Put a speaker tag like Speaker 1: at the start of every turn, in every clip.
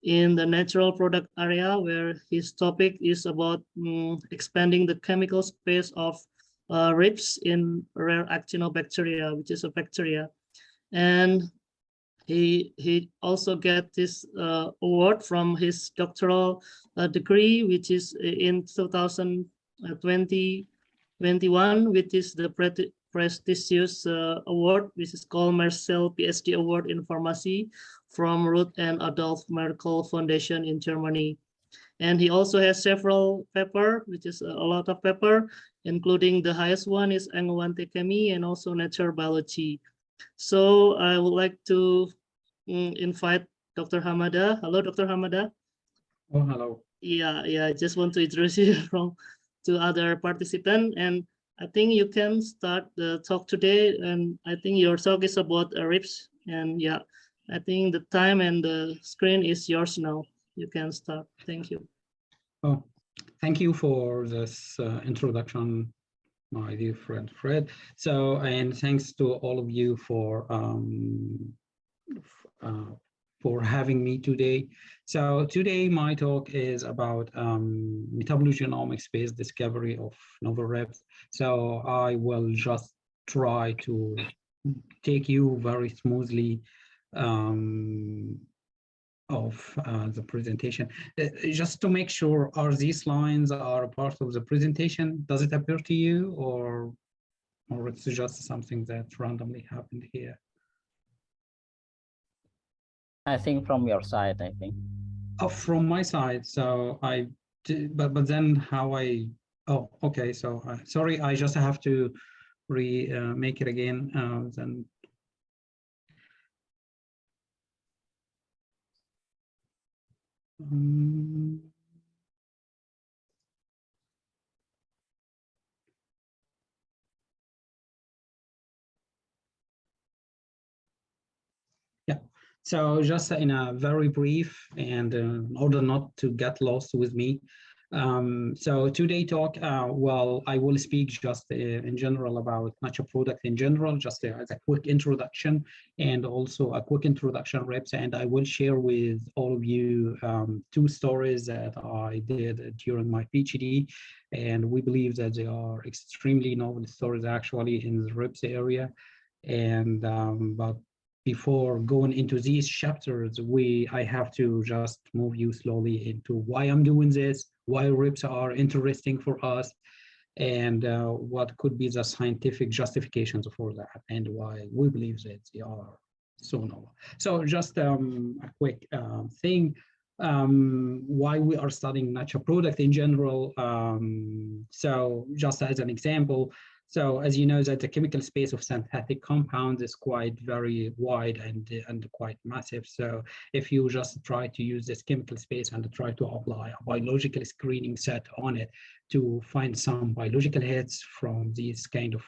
Speaker 1: in the natural product area, where his topic is about expanding the chemical space of RIPS in rare actinobacteria, which is a bacteria. And he also get this award from his doctoral degree, which is in 2021, which is the prestigious award, which is called Marcel PhD Award in Pharmacy from Ruth and Adolf Merkel Foundation in Germany. And he also has several paper, which is a lot of paper, including the highest one is Angewandte Chemie and also Nature Biology. So I would like to invite Dr. Hamada. Hello, Dr. Hamada.
Speaker 2: Oh, hello.
Speaker 1: Yeah, I just want to introduce you to other participants, and I think you can start the talk today. And I think your talk is about RIPS, and yeah, I think the time and the screen is yours now. You can start. Thank you.
Speaker 2: Oh, thank you for this introduction, my dear friend Fred. So, and thanks to all of you for having me today. So today my talk is about metabologenomics-based discovery of novel RIPS. So I will just try to take you very smoothly of the presentation. Just to make sure, are these lines are a part of the presentation? Does it appear to you, or it's just something that randomly happened here?
Speaker 3: I think from your side, I think.
Speaker 2: Oh, from my side. So I did, but then how I, oh, okay. So sorry, I just have to make it again. Then. Yeah, so just in a very brief, and in order not to get lost with me, so today talk, well, I will speak just in general about natural product in general, just as a quick introduction, and also a quick introduction RIPS, and I will share with all of you two stories that I did during my PhD, and we believe that they are extremely novel stories actually in the RIPS area, and but before going into these chapters, I have to just move you slowly into why I'm doing this, why RIPS are interesting for us, and what could be the scientific justifications for that, and why we believe that they are so novel. So just a quick thing, why we are studying natural product in general. So just as an example, so as you know, that the chemical space of synthetic compounds is quite very wide and quite massive. So if you just try to use this chemical space and try to apply a biological screening set on it to find some biological hits from these kind of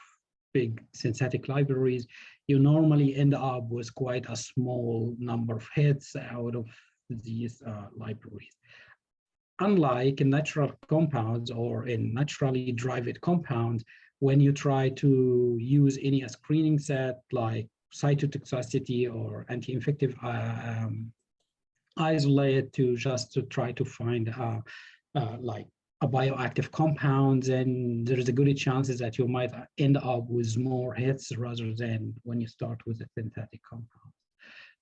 Speaker 2: big synthetic libraries, you normally end up with quite a small number of hits out of these libraries. Unlike in natural compounds or in naturally derived compounds, when you try to use any screening set like cytotoxicity or anti-infective isolate to try to find like a bioactive compound, then there's a good chances that you might end up with more hits rather than when you start with a synthetic compound.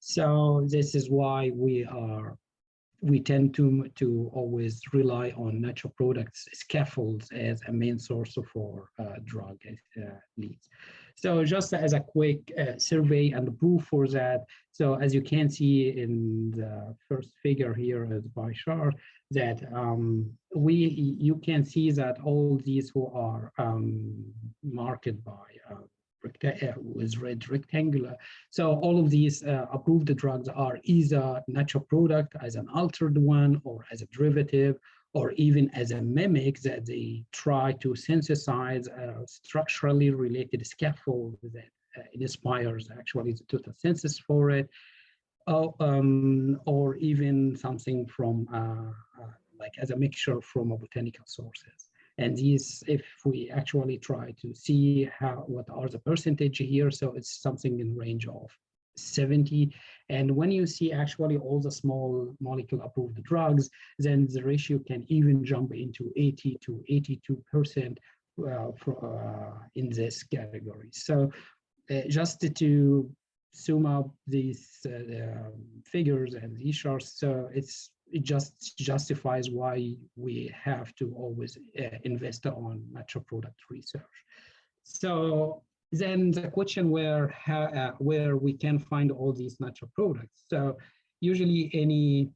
Speaker 2: So this is why we tend to always rely on natural products scaffolds as a main source for drug leads. So just as a quick survey and proof for that, so as you can see in the first figure here as by chart, that you can see that all these who are marked by with red rectangular. So all of these approved drugs are either natural product as an altered one or as a derivative or even as a mimic that they try to synthesize a structurally related scaffold that inspires actually the total synthesis for it, or even something from like as a mixture from botanical sources. And these, if we actually try to see what are the percentage here, so it's something in range of 70. And when you see actually all the small molecule approved drugs, then the ratio can even jump into 80 to 82% in this category. So just to sum up these figures and these charts, so it just justifies why we have to always invest on natural product research. So then the question where we can find all these natural products. So usually any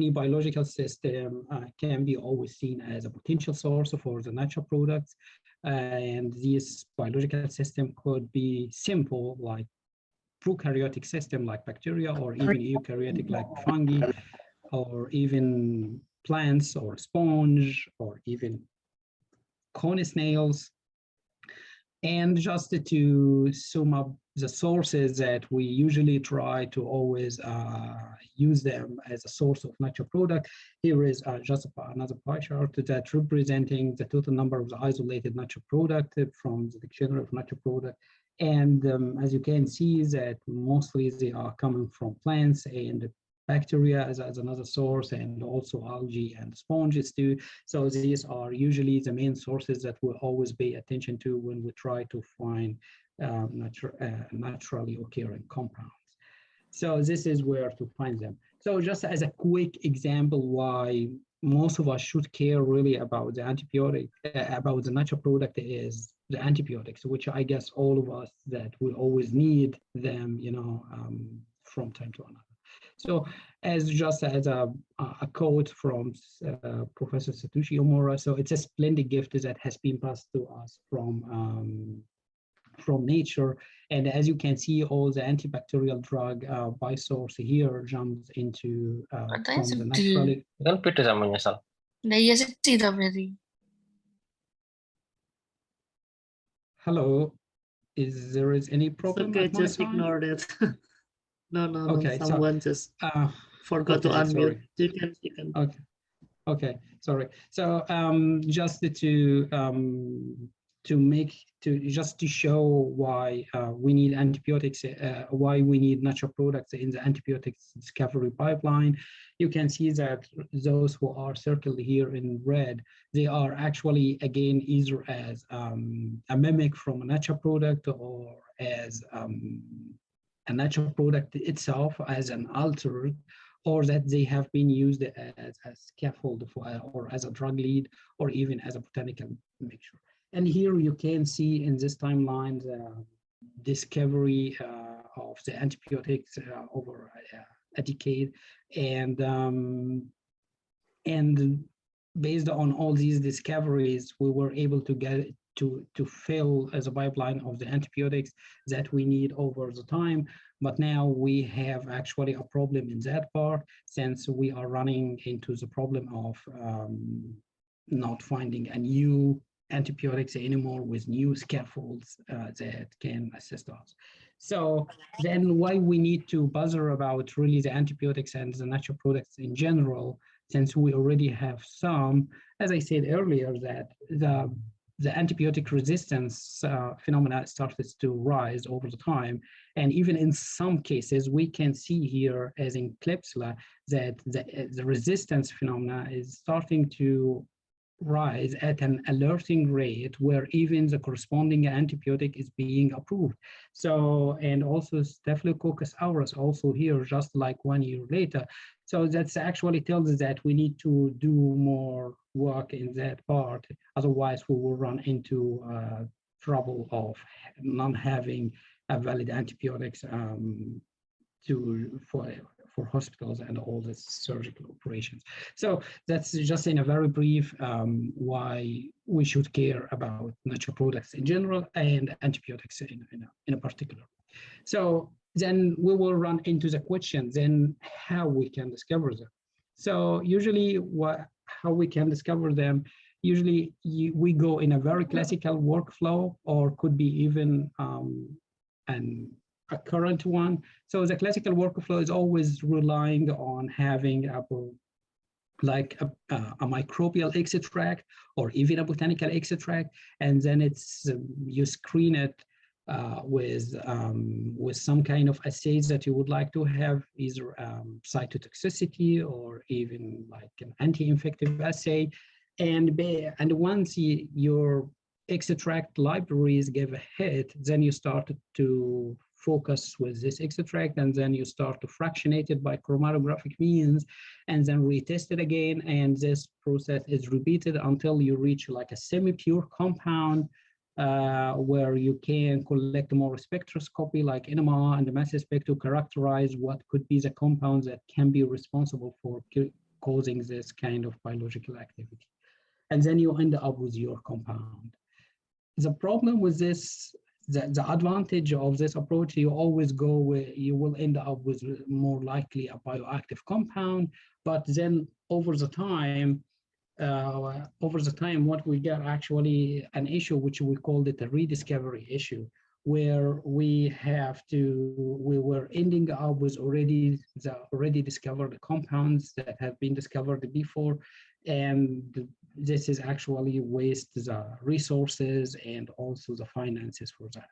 Speaker 2: biological system can be always seen as a potential source for the natural products. And this biological system could be simple, like prokaryotic system like bacteria, or even eukaryotic like fungi, or even plants or sponge, or even cone snails. And just to sum up the sources that we usually try to always use them as a source of natural product, here is just another pie chart that representing the total number of the isolated natural product from the dictionary of natural product. And as you can see that mostly they are coming from plants and bacteria as another source, and also algae and sponges too. So these are usually the main sources that we'll always pay attention to when we try to find naturally occurring compounds. So this is where to find them. So just as a quick example why most of us should care really about the antibiotic, about the natural product, is the antibiotics, which I guess all of us that will always need them, from time to another. So just as a quote from Professor Satoshi Omura, so it's a splendid gift that has been passed to us from nature. And as you can see, all the antibacterial drug by source here jumps into from the naturally.
Speaker 4: Kan beda sama nyesal.
Speaker 5: Nah, iya sedih tau berarti.
Speaker 2: Hello, there is any problem?
Speaker 1: Okay,
Speaker 2: at my
Speaker 1: just
Speaker 2: side?
Speaker 1: ignore that. No,
Speaker 2: Okay,
Speaker 1: someone just forgot to
Speaker 2: okay,
Speaker 1: unmute.
Speaker 2: sorry.
Speaker 1: You can.
Speaker 2: Okay, sorry. So just to show why we need antibiotics, why we need natural products in the antibiotics discovery pipeline, you can see that those who are circled here in red, they are actually, again, either as a mimic from a natural product, or as a natural product itself as an alter, or that they have been used as a scaffold or as a drug lead, or even as a botanical mixture. And here you can see in this timeline the discovery of the antibiotics over a decade, and based on all these discoveries, we were able to get to fill as a pipeline of the antibiotics that we need over the time. But now we have actually a problem in that part, since we are running into the problem of not finding a new antibiotics anymore with new scaffolds that can assist us. So then why we need to bother about really the antibiotics and the natural products in general, since we already have some, as I said earlier, that the antibiotic resistance phenomena started to rise over the time. And even in some cases, we can see here, as in Klebsiella, that the resistance phenomena is starting to rise at an alerting rate where even the corresponding antibiotic is being approved. So, and also Staphylococcus aureus also here, just like 1 year later. So that's actually tells us that we need to do more work in that part. Otherwise, we will run into trouble of not having a valid antibiotics for hospitals and all the surgical operations. So that's just in a very brief why we should care about natural products in general and antibiotics in a particular. So then we will run into the question, then how we can discover them. So usually how we can discover them, usually we go in a very classical workflow, or could be even a current one. So the classical workflow is always relying on having a microbial extract or even a botanical extract, and then it's you screen it with some kind of assays that you would like to have, either cytotoxicity or even like an anti-infective assay. And once your extract libraries give a hit, then you start to focus with this extract, and then you start to fractionate it by chromatographic means, and then retest it again. And this process is repeated until you reach like a semi-pure compound, where you can collect more spectroscopy like NMR and the mass spec to characterize what could be the compounds that can be responsible for causing this kind of biological activity. And then you end up with your compound. The problem with this, the advantage of this approach, you always go where you will end up with more likely a bioactive compound, but then over the time, what we get actually an issue which we called it a rediscovery issue, where we were ending up with already discovered compounds that have been discovered before, and this is actually waste the resources and also the finances for that.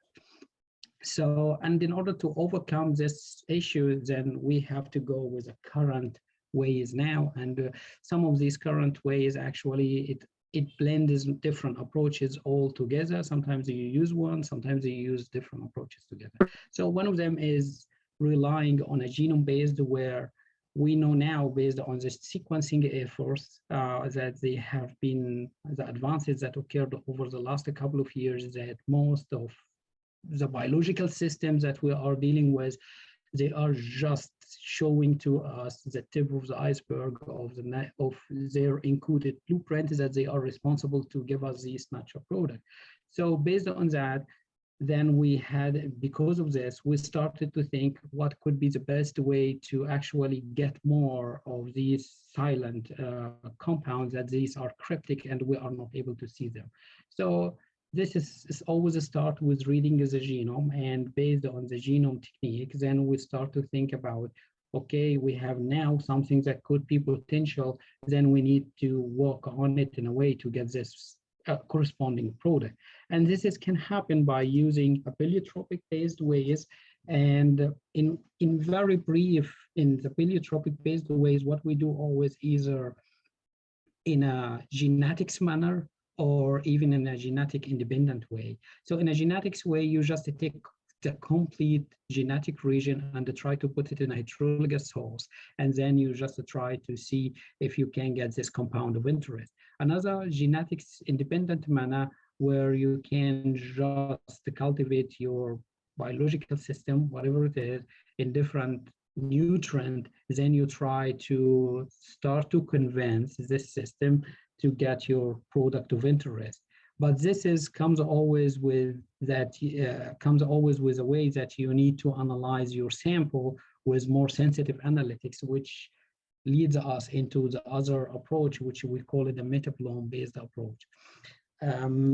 Speaker 2: So, and in order to overcome this issue, then we have to go with the current ways now, and some of these current ways actually it blends different approaches all together. Sometimes you use one, sometimes you use different approaches together. So one of them is relying on a genome-based, where we know now, based on the sequencing efforts, that they have been the advances that occurred over the last couple of years, that most of the biological systems that we are dealing with, they are just showing to us the tip of the iceberg of their encoded blueprint, that they are responsible to give us this natural product. So based on that, then because of this, we started to think what could be the best way to actually get more of these silent compounds, that these are cryptic and we are not able to see them. So this is always a start with reading the genome, and based on the genome technique, then we start to think about, okay, we have now something that could be potential, then we need to work on it in a way to get this corresponding product. And this can happen by using a paleotropic based ways. And in very brief, in the paleotropic based ways, what we do always, either in a genetics manner or even in a genetic independent way. So in a genetics way, you just take the complete genetic region and try to put it in a heterologous host, and then you just try to see if you can get this compound of interest. Another genetics independent manner, where you can just cultivate your biological system, whatever it is, in different nutrient, then you try to start to convince this system to get your product of interest. But this comes always with a way that you need to analyze your sample with more sensitive analytics, which leads us into the other approach, which we call it a metabolome-based approach.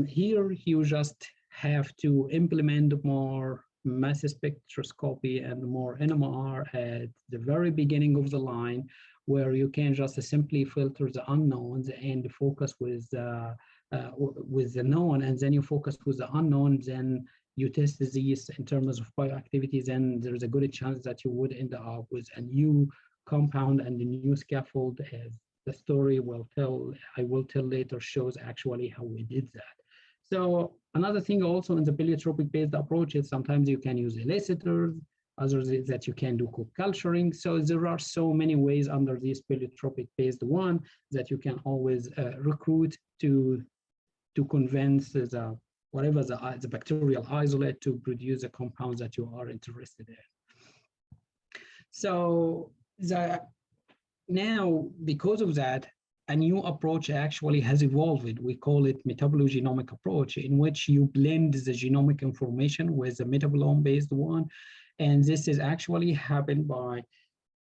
Speaker 2: Here, you just have to implement more mass spectroscopy and more NMR at the very beginning of the line, where you can just simply filter the unknowns and focus with the known, and then you focus with the unknown, then you test these in terms of bioactivity, then there's a good chance that you would end up with a new compound and a new scaffold, as the story will tell, I will tell later, shows actually how we did that. So another thing also in the paleotropic based approach is sometimes you can use elicitors, others is that you can do co-culturing. So there are so many ways under this paleotropic based one that you can always recruit to convince whatever the bacterial isolate to produce the compounds that you are interested in. So now, because of that, a new approach actually has evolved. We call it metabologenomic approach, in which you blend the genomic information with the metabolome-based one. And this is actually happened by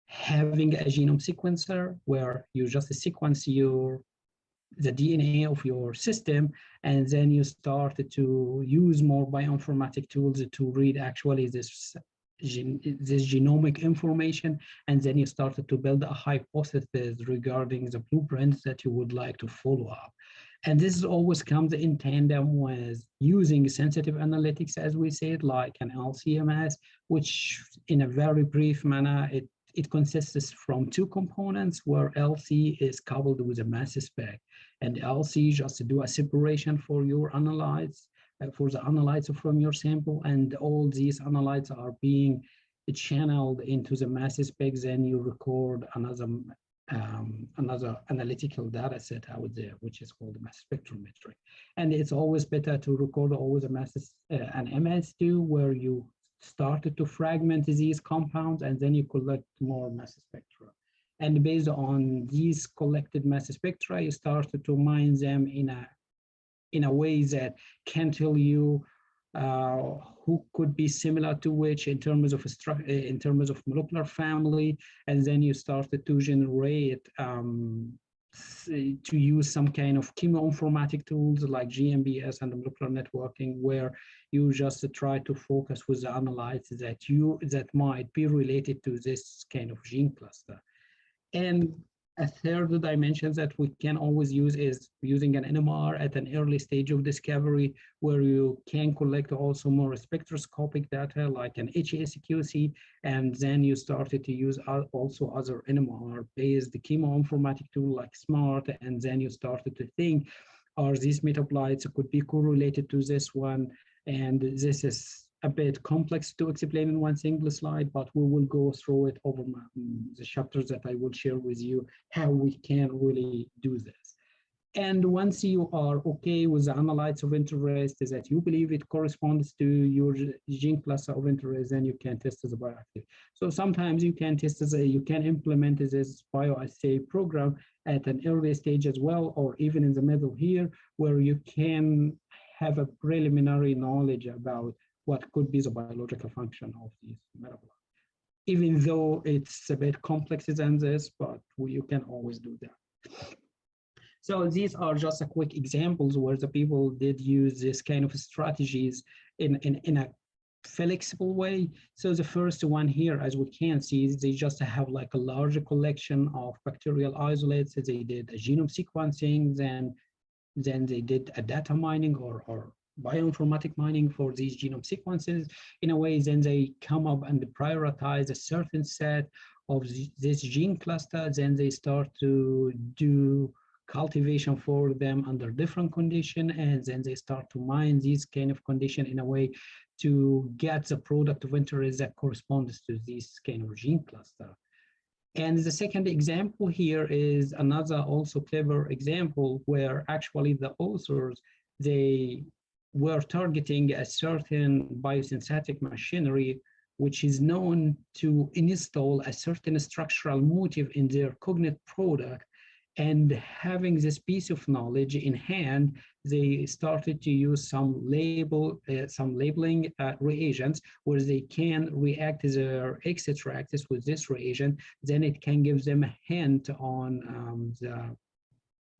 Speaker 2: having a genome sequencer, where you just sequence the DNA of your system, and then you start to use more bioinformatic tools to read actually this genomic information, and then you started to build a hypothesis regarding the blueprints that you would like to follow up. And this always comes in tandem with using sensitive analytics, as we said, like an LCMS, which in a very brief manner, it consists from two components where LC is coupled with a mass spec. And LC just to do a separation for your analytes, for the analytes from your sample, and all these analytes are being channeled into the mass spec, then you record another analytical data set out there, which is called mass spectrometry. And it's always better to record always an MS2 where you started to fragment these compounds and then you collect more mass spectra. And based on these collected mass spectra, you started to mine them in a way that can tell you who could be similar to which in terms of molecular family, and then you started to generate to use some kind of chemoinformatic tools like GMBS and molecular networking, where you just try to focus with the analytes that might be related to this kind of gene cluster. And a third dimension that we can always use is using an NMR at an early stage of discovery, where you can collect also more spectroscopic data like an HSQC, and then you started to use also other NMR-based chemoinformatic tool like SMART, and then you started to think, are these metabolites could be correlated to this one? And this is a bit complex to explain in one single slide, but we will go through it over the chapters that I will share with you, how we can really do this. And once you are okay with the analytes of interest, is that you believe it corresponds to your gene cluster of interest, then you can test as a bioactive. So sometimes you can test you can implement this bioassay program at an early stage as well, or even in the middle here, where you can have a preliminary knowledge about what could be the biological function of these metabolites. Even though it's a bit complex than this, but you can always do that. So these are just a quick examples where the people did use this kind of strategies in a flexible way. So the first one here, as we can see, they just have like a larger collection of bacterial isolates. They did a genome sequencing, then they did a data mining or bioinformatic mining for these genome sequences in a way. Then they come up and prioritize a certain set of this gene cluster. Then they start to do cultivation for them under different condition, and then they start to mine these kind of condition in a way to get the product of interest that corresponds to this kind of gene cluster. And the second example here is another also clever example where actually the authors, they were targeting a certain biosynthetic machinery which is known to install a certain structural motif in their cognate product. And having this piece of knowledge in hand, they started to use some labeling reagents where they can react their extracts with this reagent. Then it can give them a hint on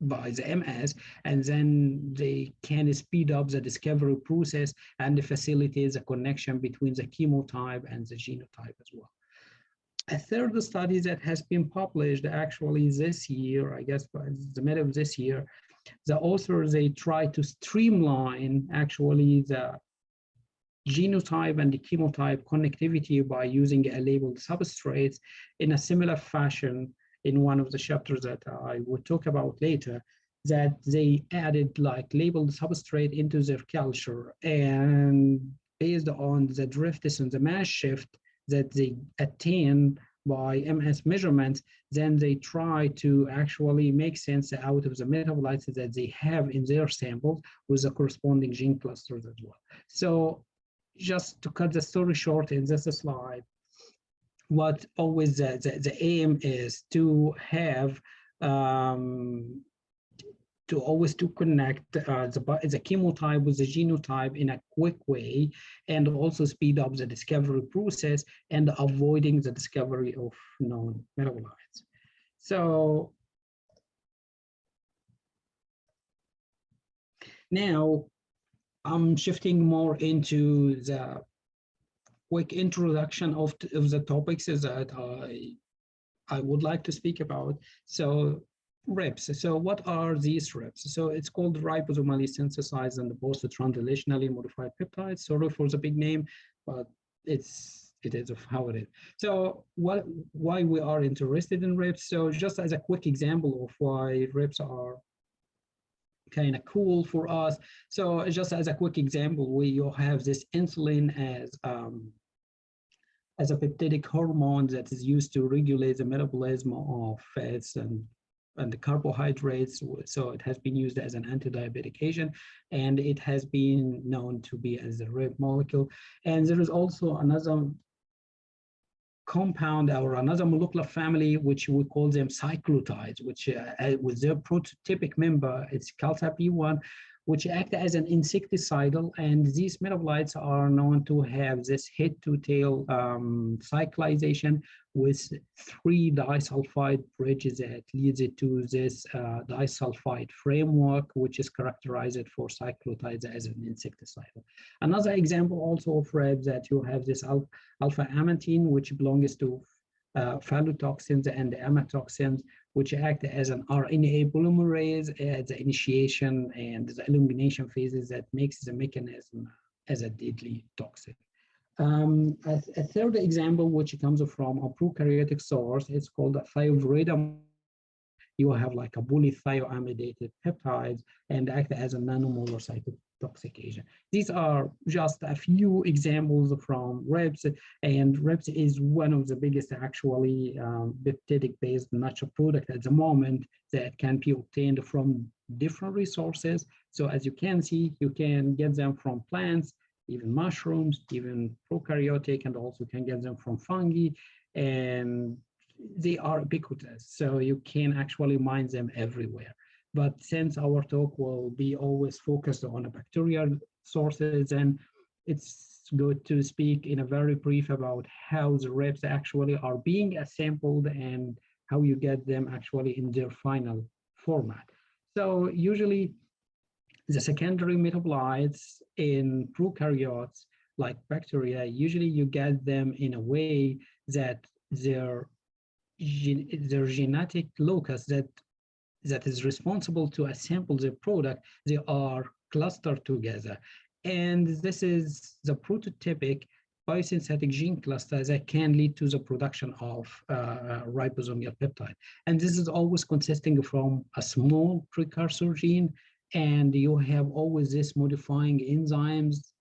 Speaker 2: by the MS, and then they can speed up the discovery process and facilitate the connection between the chemotype and the genotype as well. A third study that has been published actually this year, I guess by the middle of this year, the authors, they try to streamline actually the genotype and the chemotype connectivity by using a labeled substrate in a similar fashion in one of the chapters that I will talk about later, that they added like labeled substrate into their culture, and based on the drift and the mass shift that they attain by MS measurements, then they try to actually make sense out of the metabolites that they have in their samples with the corresponding gene clusters as well. So just to cut the story short in this slide, what always the aim is to have to connect the chemotype with the genotype in a quick way, and also speed up the discovery process and avoiding the discovery of known metabolites. So now I'm shifting more into the quick introduction of the topics that I would like to speak about. So RIPs. So what are these RIPs? So it's called ribosomally synthesized and post-translationally modified peptides. Sorry for the big name, but it is of how it is. So why we are interested in RIPs? So just as a quick example of why RIPs are kind of cool for us. So just as a quick example, you have this insulin as a peptidic hormone that is used to regulate the metabolism of fats and the carbohydrates. So it has been used as an anti-diabetic agent, and it has been known to be as a RIP molecule. And there is also another compound or another molecular family, which we call them cyclotides, which with their prototypic member, it's calcium-B1, which act as an insecticidal, and these metabolites are known to have this head-to-tail cyclization with 3 disulfide bridges that leads it to this disulfide framework, which is characterized for cyclotides as an insecticidal. Another example also of RIPs that you have this alpha-amantine, which belongs to phallotoxins and amatoxins, which act as an RNA polymerase at the initiation and the elongation phases that makes the mechanism as a deadly toxic. A third example, which comes from a prokaryotic source, it's called a thiourida. You have like a polythioamidated peptides and act as a nanomolar cytotoxic agent. These are just a few examples from RIPs, and RIPs is one of the biggest actually peptidic-based natural product at the moment that can be obtained from different resources. So as you can see, you can get them from plants, even mushrooms, even prokaryotic, and also can get them from fungi, and they are ubiquitous, so you can actually mine them everywhere. But since our talk will be always focused on bacterial sources, and it's good to speak in a very brief about how the RIPs actually are being assembled and how you get them actually in their final format. So usually the secondary metabolites in prokaryotes like bacteria, usually you get them in a way that their genetic locus that is responsible to assemble the product, they are clustered together. And this is the prototypic biosynthetic gene cluster that can lead to the production of ribosomal peptide. And this is always consisting from a small precursor gene, and you have always this modifying enzymes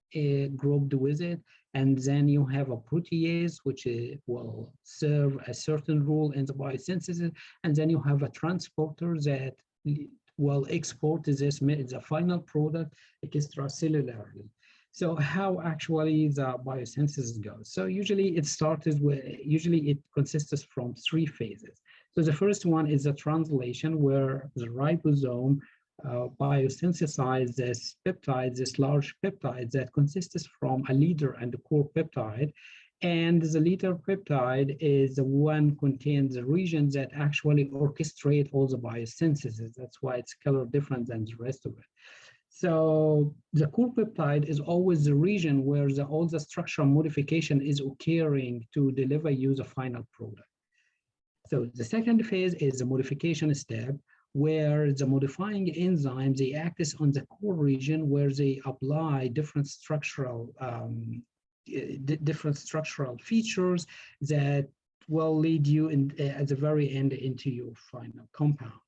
Speaker 2: grouped with it. And then you have a protease, which will serve a certain role in the biosynthesis. And then you have a transporter that will export this, the final product extracellularly. So how actually the biosynthesis goes? So usually it consists from 3 phases. So the first one is the translation, where the ribosome biosynthesize this peptide, this large peptide that consists from a leader and a core peptide. And the leader peptide is the one contains the regions that actually orchestrate all the biosynthesis. That's why it's color different than the rest of it. So the core peptide is always the region where all the structural modification is occurring to deliver you the final product. So the second phase is the modification step, where the modifying enzymes, they act on the core region where they apply different structural features that will lead you at the very end into your final compound.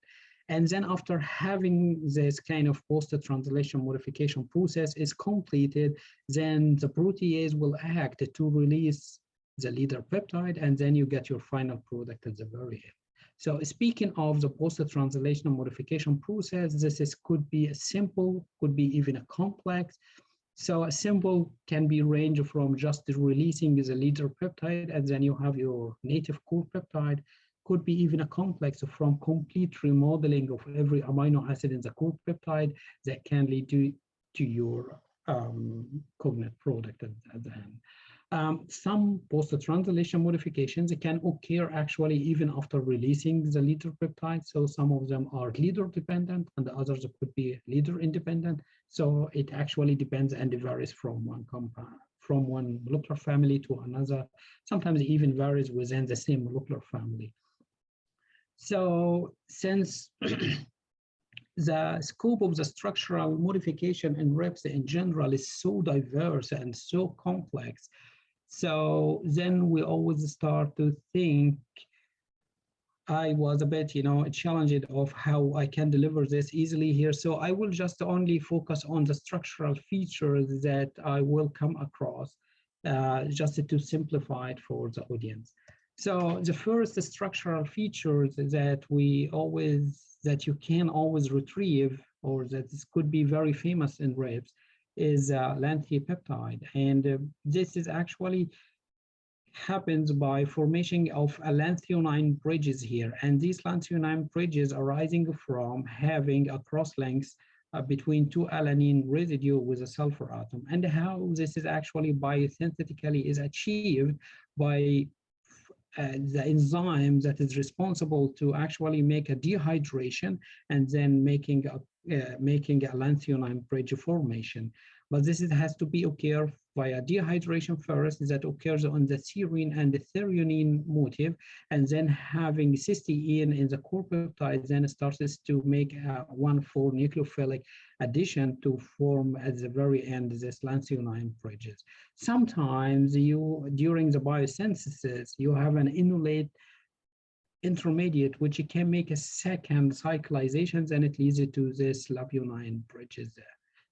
Speaker 2: And then after having this kind of post-translation modification process is completed, then the protease will act to release the leader peptide, and then you get your final product at the very end. So speaking of the post-translational modification process, could be a simple, could be even a complex. So a simple can be ranged from just releasing the leader peptide, and then you have your native core peptide. Could be even a complex from complete remodeling of every amino acid in the core peptide that can lead to your cognate product at the end. Some post-translation modifications can occur actually even after releasing the leader peptide. So some of them are leader dependent and the others could be leader independent. So it actually depends and it varies from one compound, from one molecular family to another. Sometimes it even varies within the same molecular family. So since the scope of the structural modification in RIPS in general is so diverse and so complex, so then we always start to think. I was a bit, challenged of how I can deliver this easily here. So I will just only focus on the structural features that I will come across, just to simplify it for the audience. So the first structural features that you can always retrieve, or that this could be very famous in RIPS, is lanthanum peptide. And this is actually happens by formation of a lanthionine bridges here. And these lanthionine bridges arising from having a cross links between two alanine residue with a sulfur atom. And how this is actually biosynthetically is achieved by the enzyme that is responsible to actually make a dehydration and then making a lanthionine bridge formation. But this has to be occur via dehydration first, that occurs on the serine and the threonine motif, and then having cysteine in the core peptide then starts to make a 1,4 nucleophilic addition to form at the very end this lanthionine bridges. Sometimes during the biosynthesis, you have an enolate intermediate which can make a second cyclizations, and it leads to this lanthionine bridges there.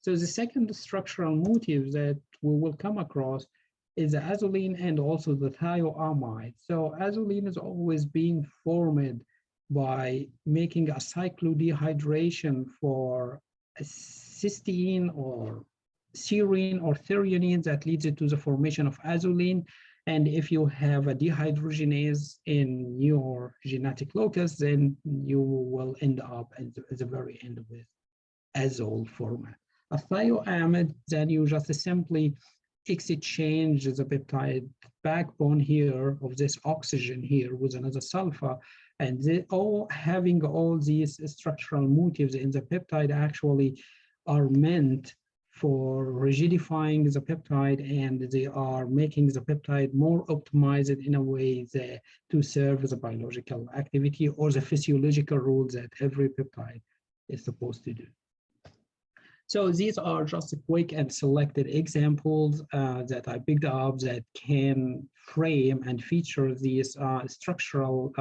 Speaker 2: So the second structural motif that we will come across is the azolene and also the thioamide. So azolene is always being formed by making a cyclodehydration for a cysteine or serine or threonine that leads to the formation of azolene. And if you have a dehydrogenase in your genetic locus, then you will end up at the very end with azole format. A thioamide, then you just simply exchange the peptide backbone here of this oxygen here with another sulfur, and they all having all these structural motifs in the peptide actually are meant for rigidifying the peptide, and they are making the peptide more optimized in a way that to serve the biological activity or the physiological rules that every peptide is supposed to do. So these are just quick and selected examples that I picked up that can frame and feature these structural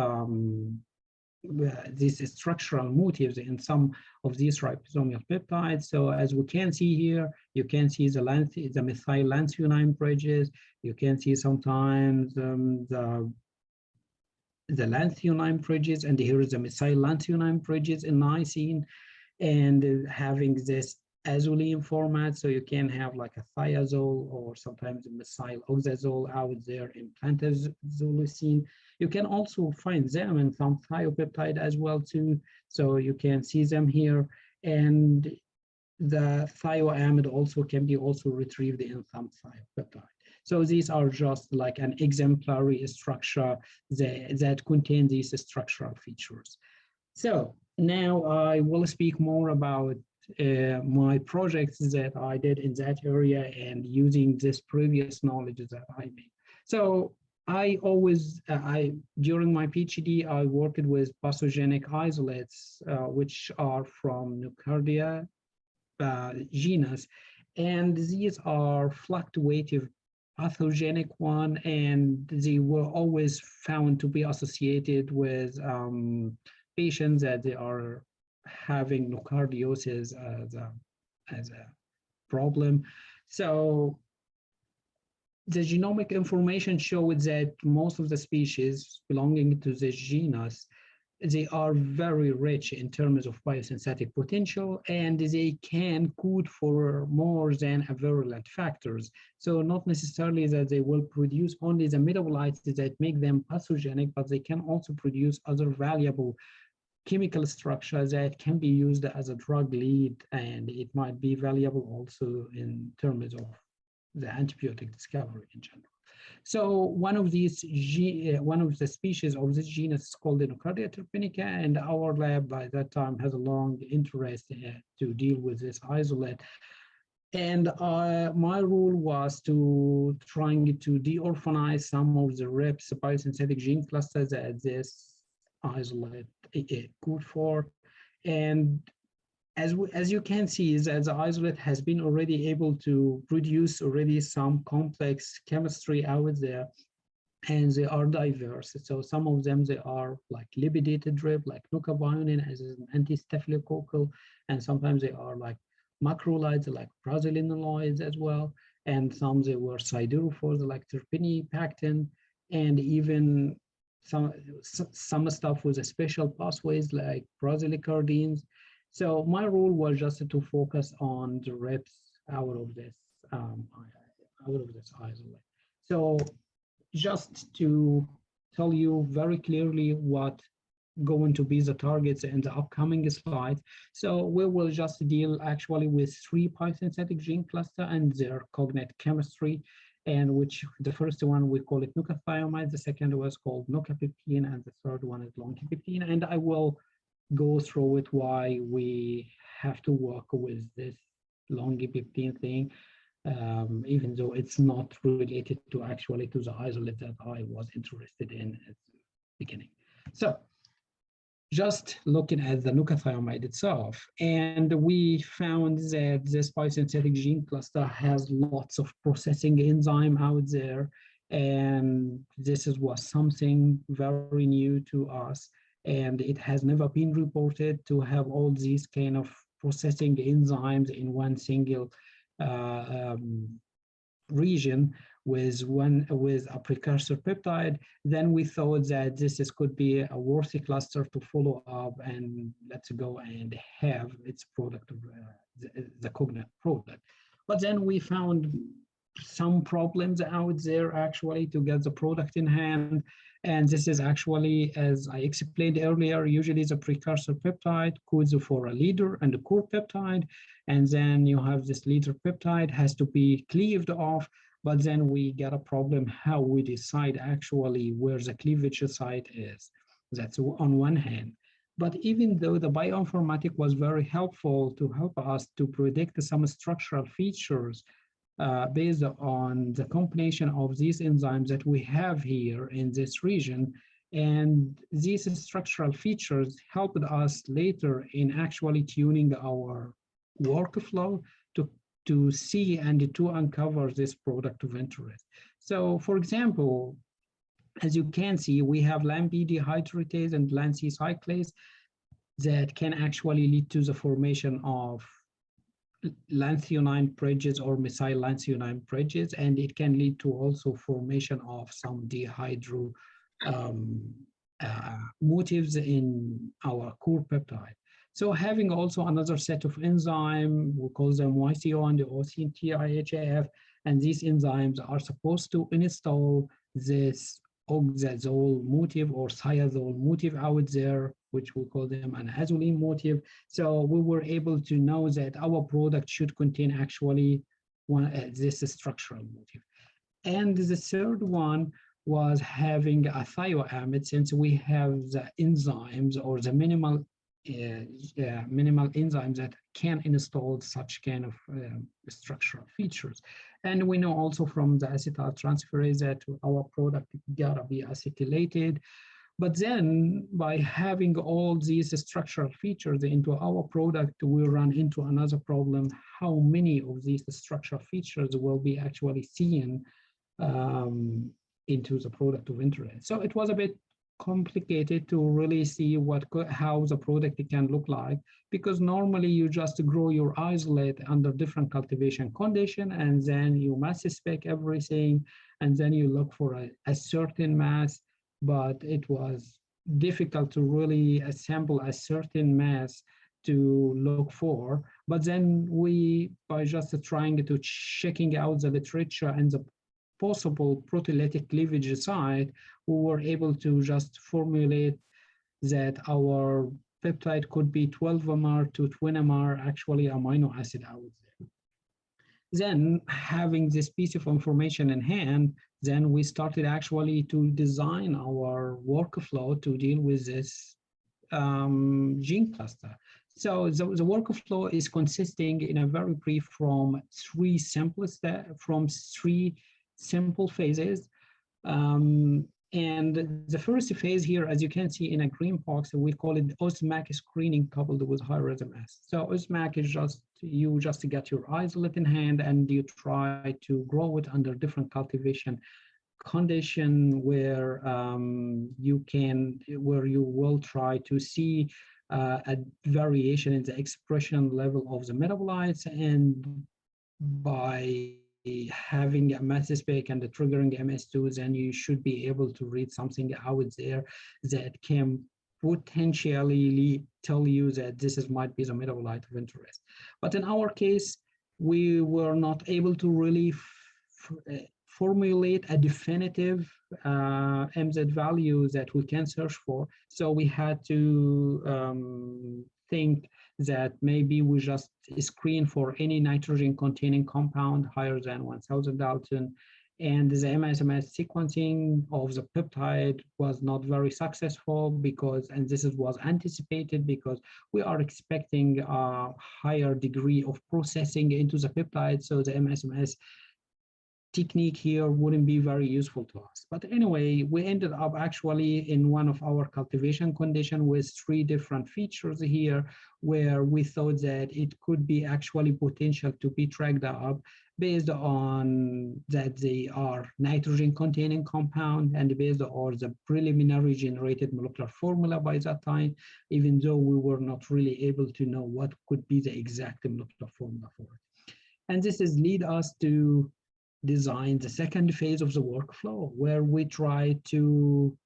Speaker 2: motifs in some of these ribosomal peptides. So as we can see here, you can see the methyl lanthionine bridges. You can see sometimes the lanthionine bridges, and here is the methyl lanthionine bridges in lysine, and having this azolene format, so you can have like a thiazole or sometimes methyl oxazole out there in plantazolicine. You can also find them in some thiopeptide as well too, so you can see them here. And the thioamide also can be also retrieved in some thiopeptide. So these are just like an exemplary structure that contain these structural features. So now I will speak more about my projects that I did in that area and using this previous knowledge that I made. So I always, during my PhD, I worked with pathogenic isolates, which are from Nocardia genus, and these are fluctuative pathogenic one, and they were always found to be associated with patients that they are having nocardiosis as a problem. So the genomic information showed that most of the species belonging to this genus, they are very rich in terms of biosynthetic potential, and they can code for more than a virulent factors. So not necessarily that they will produce only the metabolites that make them pathogenic, but they can also produce other valuable chemical structure that can be used as a drug lead, and it might be valuable also in terms of the antibiotic discovery in general. So one of the species of this genus is called Nocardia terpinica, and our lab by that time has a long interest to deal with this isolate. And my role was to trying to deorphanize some of the RIPS biosynthetic gene clusters at this isolate good for. And as you can see, is that the isolate has been already able to produce already some complex chemistry out there, and they are diverse. So some of them, they are like lipidated drip, like nucabionin as an anti-staphylococcal, and sometimes they are like macrolides, like prazolinaloids as well, and some they were siderophores, like terpenipactin, and even some stuff with a special pathways like prazolicardines. So my role was just to focus on the reps out of this isolate. So just to tell you very clearly what going to be the targets in the upcoming slides. So we will just deal actually with 3 biosynthetic gene cluster and their cognate chemistry, and which the first one we call it nucleothiamide, the second was called nocapeptine, and the third one is lonkapeptine. And I will go through it why we have to work with this lonkapeptine thing, even though it's not related to actually to the isolate that I was interested in at the beginning. So just looking at the nucleothiamide itself, and we found that this biosynthetic gene cluster has lots of processing enzyme out there, and this was something very new to us, and it has never been reported to have all these kind of processing enzymes in one single region with a precursor peptide. Then we thought that could be a worthy cluster to follow up, and let's go and have its product, the cognate product. But then we found some problems out there actually to get the product in hand. And this is actually, as I explained earlier, usually the precursor peptide codes for a leader and a core peptide. And then you have this leader peptide has to be cleaved off. But then we get a problem how we decide actually where the cleavage site is. That's on one hand. But even though the bioinformatics was very helpful to help us to predict some structural features based on the combination of these enzymes that we have here in this region. And these structural features helped us later in actually tuning our workflow to see and to uncover this product of interest. So for example, as you can see, we have LAMP-B dehydratase and LAN-C cyclase that can actually lead to the formation of lanthionine bridges or methyl lanthionine bridges, and it can lead to also formation of some dehydro motifs in our core peptide. So having also another set of enzyme, we call them YCO and the OCT-IHAF, and these enzymes are supposed to install this oxazole motif or thiazole motif out there, which we call them an azoline motif. So we were able to know that our product should contain actually this structural motif. And the third one was having a thioamide, since we have the enzymes or the minimal enzymes that can install such kind of structural features. And we know also from the acetyltransferase that our product gotta be acetylated. But then by having all these structural features into our product, we run into another problem: how many of these structural features will be actually seen into the product of interest. So it was a bit complicated to really see how the product can look like, because normally you just grow your isolate under different cultivation condition, and then you mass spec everything, and then you look for a certain mass. But it was difficult to really assemble a certain mass to look for. But then by just trying to checking out the literature and the possible proteolytic cleavage site, we were able to just formulate that our peptide could be 12-mer to 20-mer actually amino acid out there. Then having this piece of information in hand, then we started actually to design our workflow to deal with this gene cluster. So the workflow is consisting in a very brief from three simple phases. And the first phase here, as you can see in a green box, we call it osmotic screening coupled with high-resolution S. So osmotic is just, you just get your isolate in hand and you try to grow it under different cultivation condition where where you will try to see a variation in the expression level of the metabolites, and by having a mass spec and the triggering MS2, then you should be able to read something out there that can potentially tell you that this might be the metabolite of interest. But in our case, we were not able to really formulate a definitive MZ value that we can search for. So we had to think that maybe we just screen for any nitrogen containing compound higher than 1000 Dalton. And the MS sequencing of the peptide was not very successful because, and this was anticipated because we are expecting a higher degree of processing into the peptide. So the MS technique here wouldn't be very useful to us. But anyway, we ended up actually in one of our cultivation conditions with 3 different features here, where we thought that it could be actually potential to be tracked up based on that they are nitrogen containing compound and based on the preliminary generated molecular formula by that time, even though we were not really able to know what could be the exact molecular formula for it. And this is lead us to design the second phase of the workflow, where we try to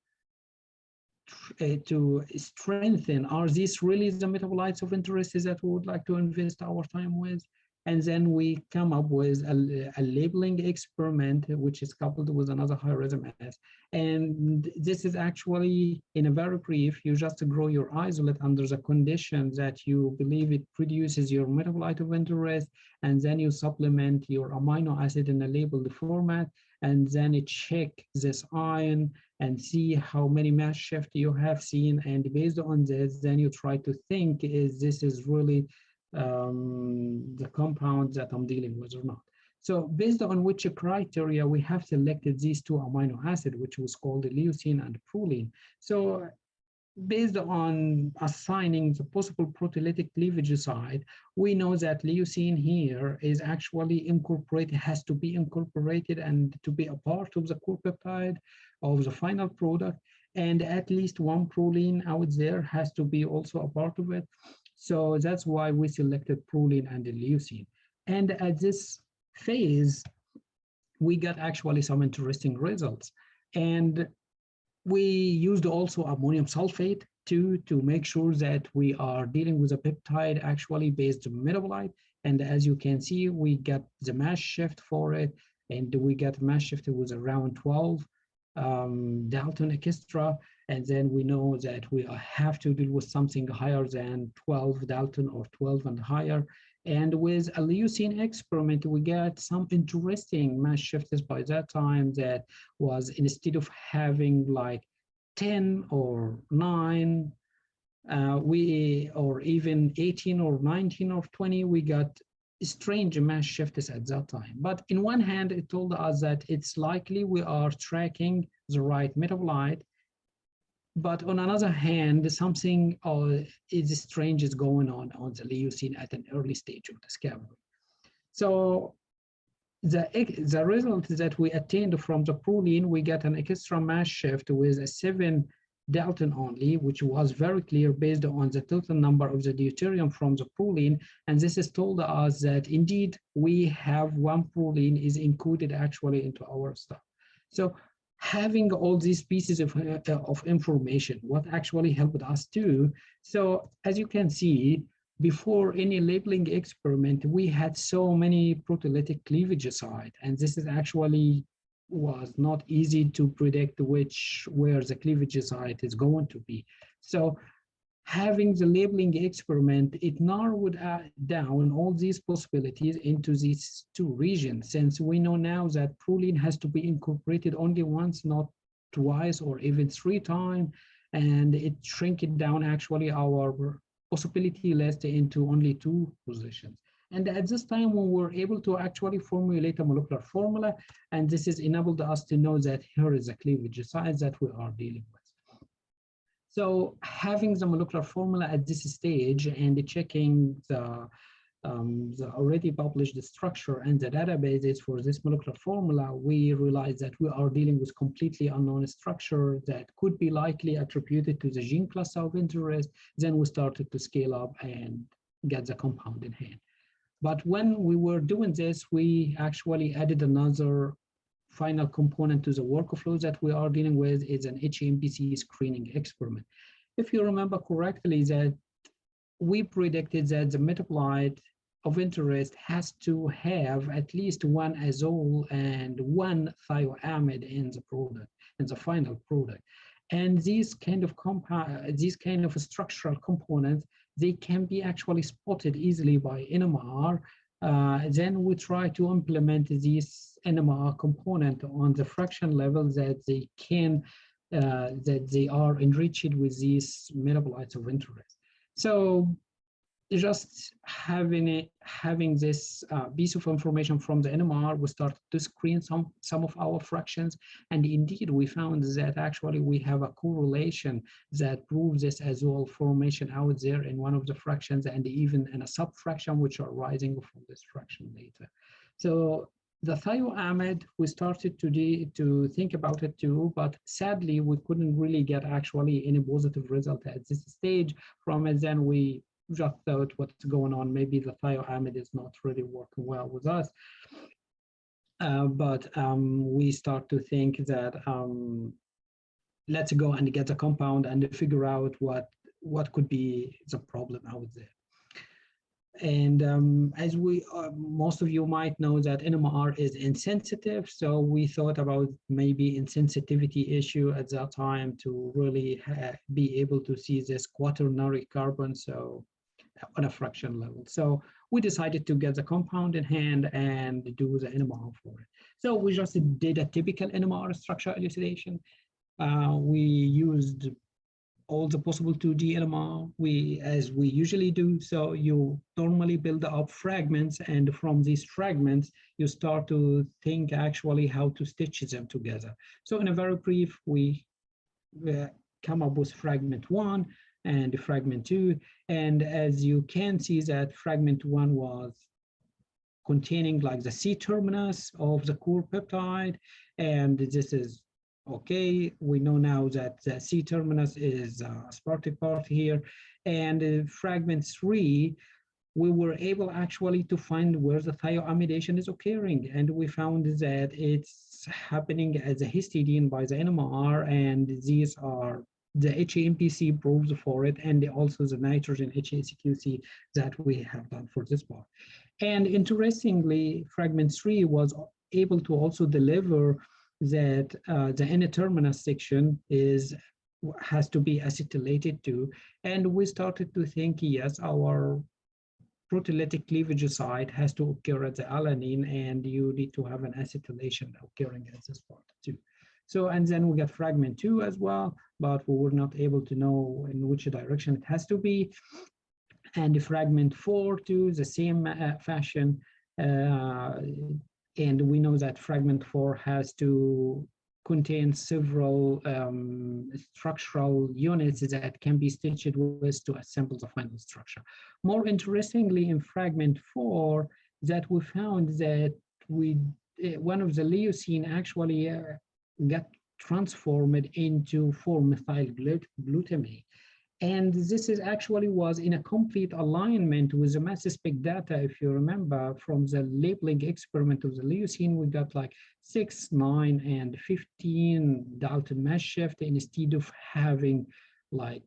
Speaker 2: strengthen, are these really the metabolites of interest that we would like to invest our time with? And then we come up with a labeling experiment, which is coupled with another high-resolution S. And this is actually, in a very brief, you just grow your isolate under the condition that you believe it produces your metabolite of interest, and then you supplement your amino acid in a labeled format, and then it check this ion and see how many mass shift you have seen. And based on this, then you try to think, is this is really the compound that I'm dealing with or not. So based on which criteria we have selected these 2 amino acids, which was called the leucine and proline. So based on assigning the possible proteolytic cleavage site, we know that leucine here is actually incorporated, has to be incorporated and to be a part of the core peptide of the final product. And at least 1 proline out there has to be also a part of it. So that's why we selected proline and the leucine. And at this phase, we got actually some interesting results. And we used also ammonium sulfate to make sure that we are dealing with a peptide actually based metabolite. And as you can see, we got the mass shift for it, and we got mass shift was around 12 Dalton extra. And then we know that we have to deal with something higher than 12 Dalton or 12 and higher. And with a leucine experiment, we got some interesting mass shifts by that time that was, instead of having like 10 or 9, or even 18 or 19 or 20, we got strange mass shifts at that time. But in one hand, it told us that it's likely we are tracking the right metabolite. But on another hand, something is strange is going on the leucine at an early stage of discovery. So the result that we attained from the proline, we get an extra mass shift with a 7 Dalton only, which was very clear based on the total number of the deuterium from the proline. And this has told us that indeed we have 1 proline is included actually into our stuff. So having all these pieces of information, what actually helped us too. So as you can see, before any labeling experiment, we had so many proteolytic cleavage sites, and this is actually was not easy to predict where the cleavage site is going to be. So having the labeling experiment, it narrowed down all these possibilities into these 2 regions, since we know now that proline has to be incorporated only once, not twice or even 3 times, and it shrinked down actually our possibility list into only 2 positions. And at this time, we were able to actually formulate a molecular formula, and this has enabled us to know that here is a cleavage site that we are dealing with. So having the molecular formula at this stage and checking the already published structure and the databases for this molecular formula, we realized that we are dealing with completely unknown structure that could be likely attributed to the gene cluster of interest. Then we started to scale up and get the compound in hand. But when we were doing this, we actually added another final component to the workflow that we are dealing with is an HAMPC screening experiment. If you remember correctly, that we predicted that the metabolite of interest has to have at least one azole and one thioamide in the product, in the final product. And these kind of structural components, they can be actually spotted easily by NMR. Then we try to implement this NMR component on the fraction level that they can, that they are enriched with these metabolites of interest. So just having this piece of information from the NMR, we started to screen some of our fractions, and indeed we found that actually we have a correlation that proves this azole formation out there in one of the fractions, and even in a subfraction which are rising from this fraction later. So the thioamide, we started to think about it too, but sadly we couldn't really get actually any positive result at this stage from it. Then we just thought what's going on, maybe the thioamide is not really working well with us. But we start to think that let's go and get a compound and figure out what could be the problem out there. And as we, most of you might know that NMR is insensitive, so we thought about maybe insensitivity issue at that time to really be able to see this quaternary carbon, so on a fraction level. So we decided to get the compound in hand and do the NMR for it. So we just did a typical NMR structure elucidation. We used all the possible 2D NMR, as we usually do. So you normally build up fragments, and from these fragments, you start to think actually how to stitch them together. So in a very brief, we come up with fragment 1 and fragment 2. And as you can see that fragment 1 was containing like the C terminus of the core peptide, and this is okay. We know now that the C terminus is aspartic part here. And fragment 3, we were able actually to find where the thioamidation is occurring. And we found that it's happening as a histidine by the NMR, and these are the HAMPC proves for it, and also the nitrogen HACQC that we have done for this part. And interestingly, fragment 3 was able to also deliver that the N-terminus section has to be acetylated too. And we started to think, yes, our proteolytic cleavage site has to occur at the alanine, and you need to have an acetylation occurring at this part too. So, and then we got fragment 2 as well, but we were not able to know in which direction it has to be. And fragment 4 too, the same fashion. And we know that fragment 4 has to contain several structural units that can be stitched with to assemble the final structure. More interestingly, in fragment 4, that we found that one of the leucine actually got transformed into 4-methyl glutamate. And this is actually was in a complete alignment with the mass spec data. If you remember from the labeling experiment of the leucine, we got like 6, 9, and 15 Dalton mass shift instead of having like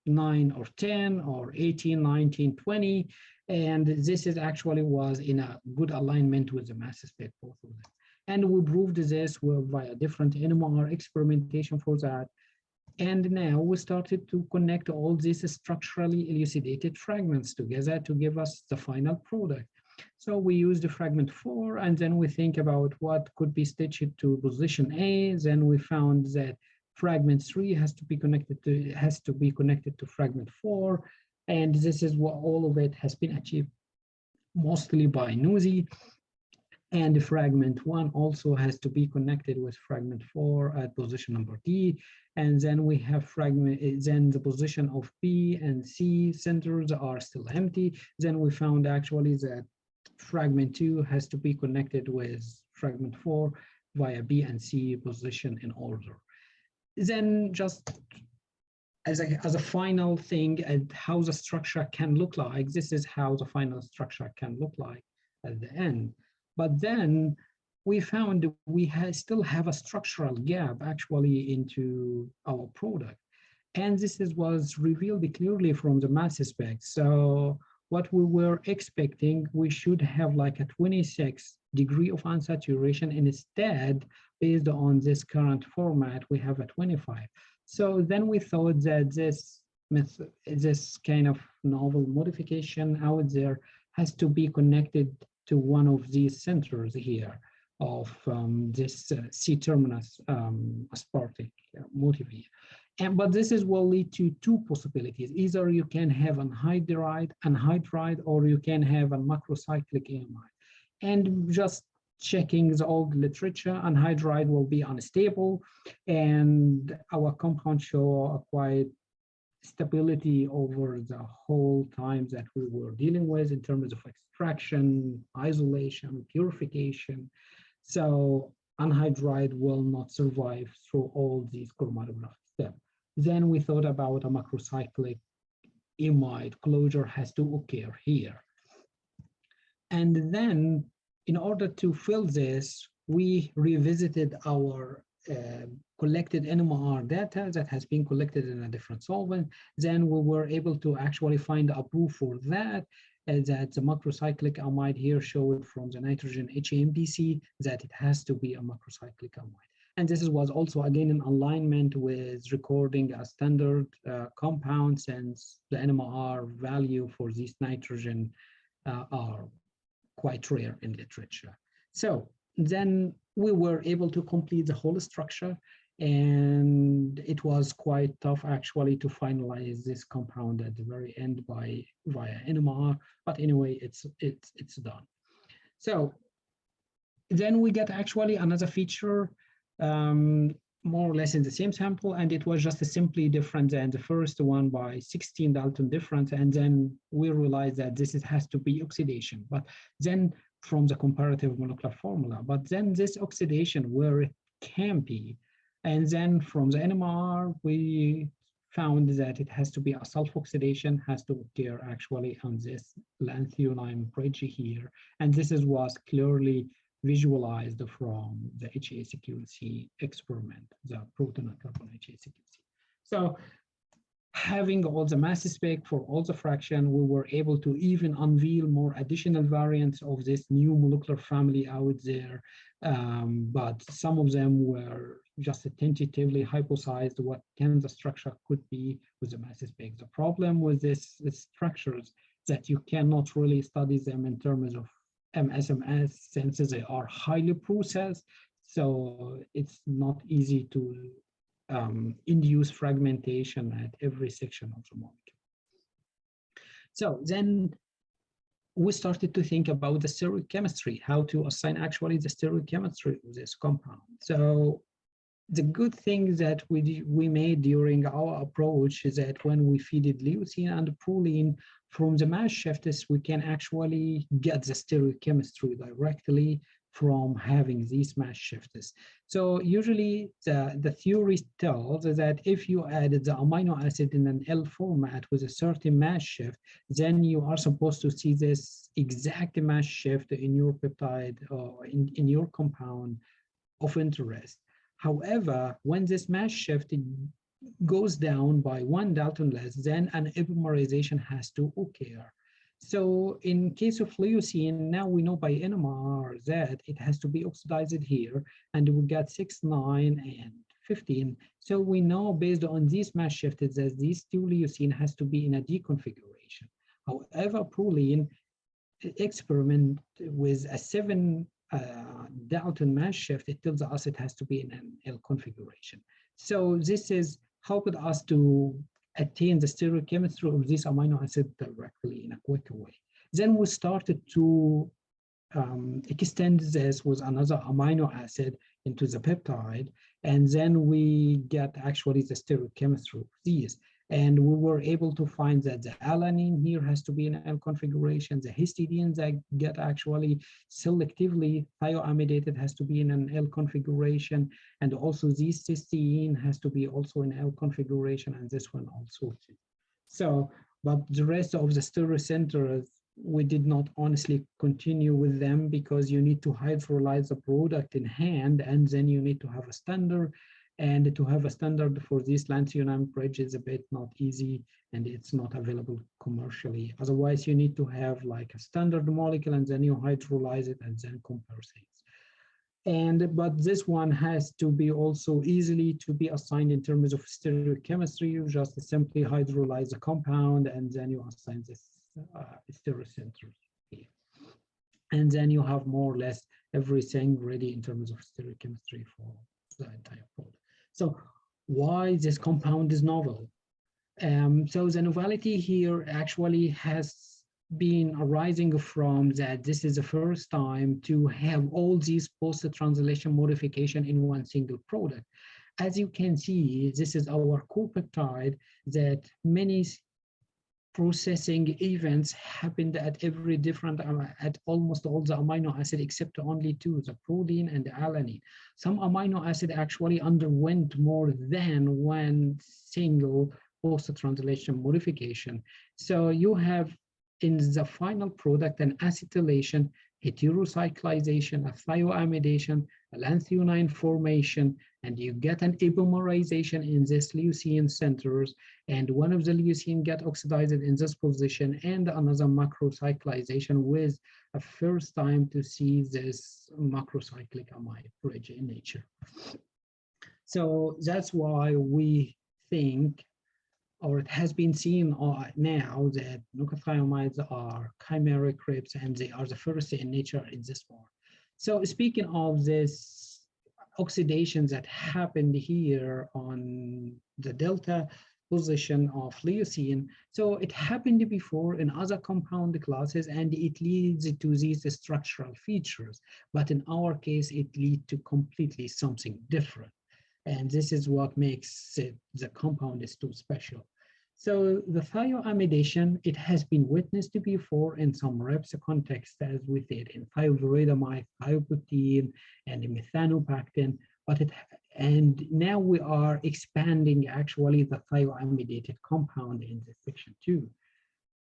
Speaker 2: 9 or 10 or 18, 19, 20. And this is actually was in a good alignment with the mass spec, both of them. And we proved this via different NMR experimentation for that. And now we started to connect all these structurally elucidated fragments together to give us the final product. So we use the fragment 4, and then we think about what could be stitched to position A. Then we found that fragment 3 has to be connected to fragment 4, and this is what all of it has been achieved mostly by NUSI. And fragment 1 also has to be connected with fragment 4 at position number D. And then we have fragment, then the position of B and C centers are still empty. Then we found actually that fragment 2 has to be connected with fragment 4 via B and C position in order. Then just as a final thing, and how the structure can look like, this is how the final structure can look like at the end. But then we found we still have a structural gap actually into our product. And this was revealed clearly from the mass spec. So what we were expecting, we should have like a 26 degree of unsaturation, and instead, based on this current format, we have a 25. So then we thought that this kind of novel modification out there has to be connected to one of these centers here of this C-terminus aspartic motif. But this will lead to two possibilities. Either you can have anhydride, or you can have a macrocyclic amide. And just checking the old literature, anhydride will be unstable, and our compound show a quite stability over the whole time that we were dealing with in terms of extraction, isolation, purification. So anhydride will not survive through all these chromatographic steps. Then we thought about a macrocyclic imide closure has to occur here. And then in order to fill this, we revisited our collected NMR data that has been collected in a different solvent. Then we were able to actually find a proof for that, that the macrocyclic amide here showed from the nitrogen HAMDC that it has to be a macrocyclic amide. And this was also again in alignment with recording a standard compound, since the NMR value for this nitrogen are quite rare in literature. So then we were able to complete the whole structure, and it was quite tough actually to finalize this compound at the very end via NMR, but anyway, it's done. So then we get actually another feature more or less in the same sample, and it was just simply different than the first one by 16 Dalton difference. And then we realized that this has to be oxidation, but then from the comparative molecular formula, but then this oxidation where it can be. And then from the NMR, we found that it has to be a self-oxidation, has to occur actually on this lanthionine bridge here. And this was clearly visualized from the HACQC experiment, the proton and carbon HACQC. So having all the mass spec for all the fraction, we were able to even unveil more additional variants of this new molecular family out there. But some of them were just tentatively hypothesized what can the structure could be with the mass spec. The problem with these structures that you cannot really study them in terms of MSMS, since they are highly processed. So it's not easy to induce fragmentation at every section of the molecule. So then we started to think about the stereochemistry, how to assign actually the stereochemistry of this compound. So the good thing that we made during our approach is that when we feeded leucine and proline from the mass shifts, we can actually get the stereochemistry directly from having these mass shifts. So usually the theory tells that if you added the amino acid in an L format with a certain mass shift, then you are supposed to see this exact mass shift in your peptide or in your compound of interest. However, when this mass shift goes down by 1 Dalton less, then an epimerization has to occur. So in case of leucine, now we know by NMR that it has to be oxidized here, and we got 6, 9, and 15. So we know based on these mass shifts that these two leucine has to be in a deconfiguration. However, proline experiment with a 7 Dalton mass shift, it tells us it has to be in an L configuration. So this is helped us to attain the stereochemistry of this amino acid directly in a quicker way. Then we started to extend this with another amino acid into the peptide, and then we get actually the stereochemistry of these. And we were able to find that the alanine here has to be in L configuration, the histidine that get actually selectively thioamidated has to be in an L configuration, and also this cysteine has to be also in L configuration, and this one also. So, but the rest of the stereocenters, we did not honestly continue with them because you need to hydrolyze the product in hand, and then you need to have a standard. And to have a standard for this lanthionine bridge is a bit not easy, and it's not available commercially. Otherwise, you need to have like a standard molecule, and then you hydrolyze it and then compare things. But this one has to be also easily to be assigned in terms of stereochemistry. You just simply hydrolyze the compound, and then you assign this stereocenters here. And then you have more or less everything ready in terms of stereochemistry for the entire product. So why this compound is novel? So the novelty here actually has been arising from that this is the first time to have all these post-translation modification in one single product. As you can see, this is our copeptide that many processing events happened at every different, at almost all the amino acid except only two, the protein and the alanine. Some amino acid actually underwent more than one single post-translation modification. So you have in the final product an acetylation, heterocyclization, a thioamidation, a lanthionine formation, and you get an isomerization in this leucine centers, and one of the leucine get oxidized in this position, and another macrocyclization with a first time to see this macrocyclic amide bridge in nature. So that's why we think, or it has been seen now, that nucleotides are chimeric RIPs, and they are the first in nature in this form. So speaking of this oxidation that happened here on the delta position of leucine, so it happened before in other compound classes, and it leads to these structural features. But in our case, it leads to completely something different. And this is what makes it, the compound is too special. So the thioamidation, it has been witnessed before in some REPS context, as we said, in thiovuridamide, thioprotein, and methanopactin, and now we are expanding actually the thioamidated compound in this section too.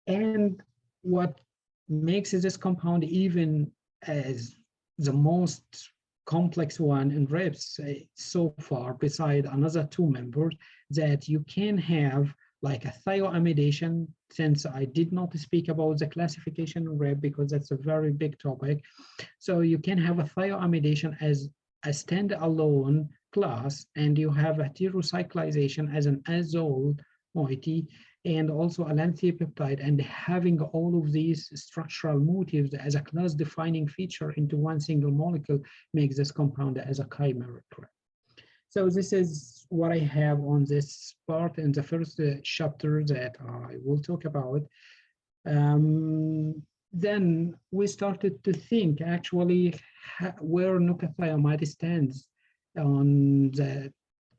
Speaker 2: And what makes this compound even as the most complex one in REPS so far, beside another two members, that you can have like a thioamidation, since I did not speak about the classification in REP because that's a very big topic. So you can have a thioamidation as a standalone class, and you have a heterocyclization as an azole moiety, and also a lanthipeptide, and having all of these structural motifs as a class defining feature into one single molecule makes this compound as a chimeric REP. So this is what I have on this part in the first chapter that I will talk about. Then we started to think actually where nucleotide stands on the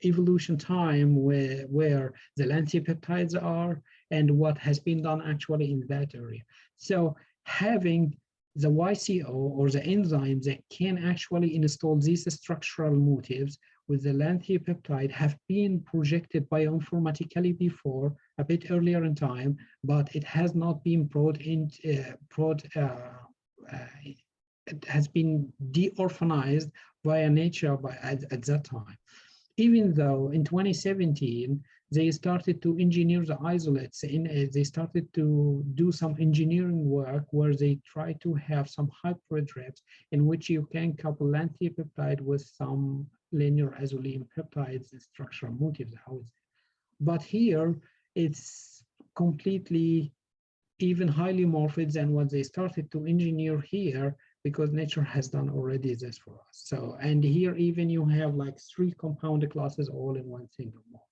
Speaker 2: evolution time, where the lanthipeptides are, and what has been done actually in that area. So having the YCO, or the enzyme that can actually install these structural motifs with the lanthipeptide, have been projected bioinformatically before, a bit earlier in time, but it has not been brought in, it has been deorphanized via nature at that time. Even though in 2017, they started to engineer the isolates, they started to do some engineering work where they try to have some hybrid REPs in which you can couple lanthipeptide with some linear azoline peptides and structural motifs. But here, it's completely even highly morphed than what they started to engineer here, because nature has done already this for us. So, and here even you have like 3 compound classes all in one single molecule.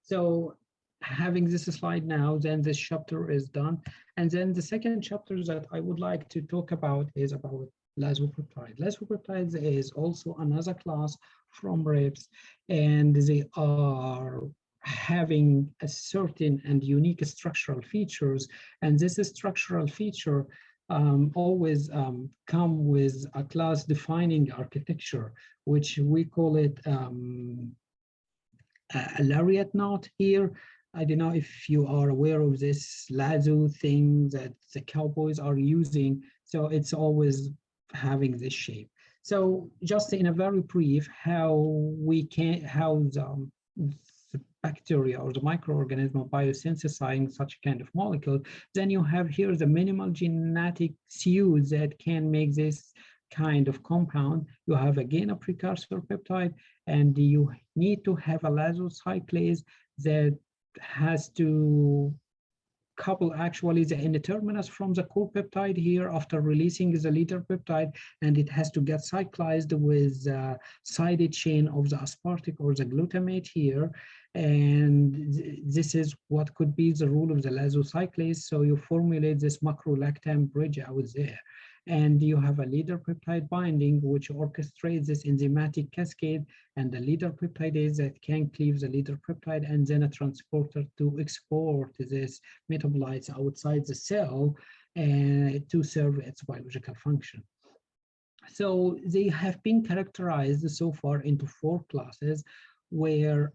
Speaker 2: So having this slide now, then this chapter is done. And then the second chapter that I would like to talk about is about lysopeptide. Lysopeptides is also another class from RIPS, and they are having a certain and unique structural features. And this structural feature always come with a class defining architecture, which we call it a lariat knot here. I don't know if you are aware of this lasso thing that the cowboys are using. So it's always having this shape. So just in a very brief, how the bacteria or the microorganism are biosynthesizing such a kind of molecule, then you have here the minimal genetic cues that can make this kind of compound. You have again a precursor peptide, and you need to have a lasso cyclase that has to couple actually the N-terminus from the core peptide here after releasing the leader peptide, and it has to get cyclized with sided chain of the aspartic or the glutamate here. And this is what could be the rule of the lasso cyclase. So you formulate this macrolactam bridge out there. And you have a leader peptide binding, which orchestrates this enzymatic cascade, and the leader peptidase that can cleave the leader peptide, and then a transporter to export this metabolites outside the cell to serve its biological function. So they have been characterized so far into 4 classes, where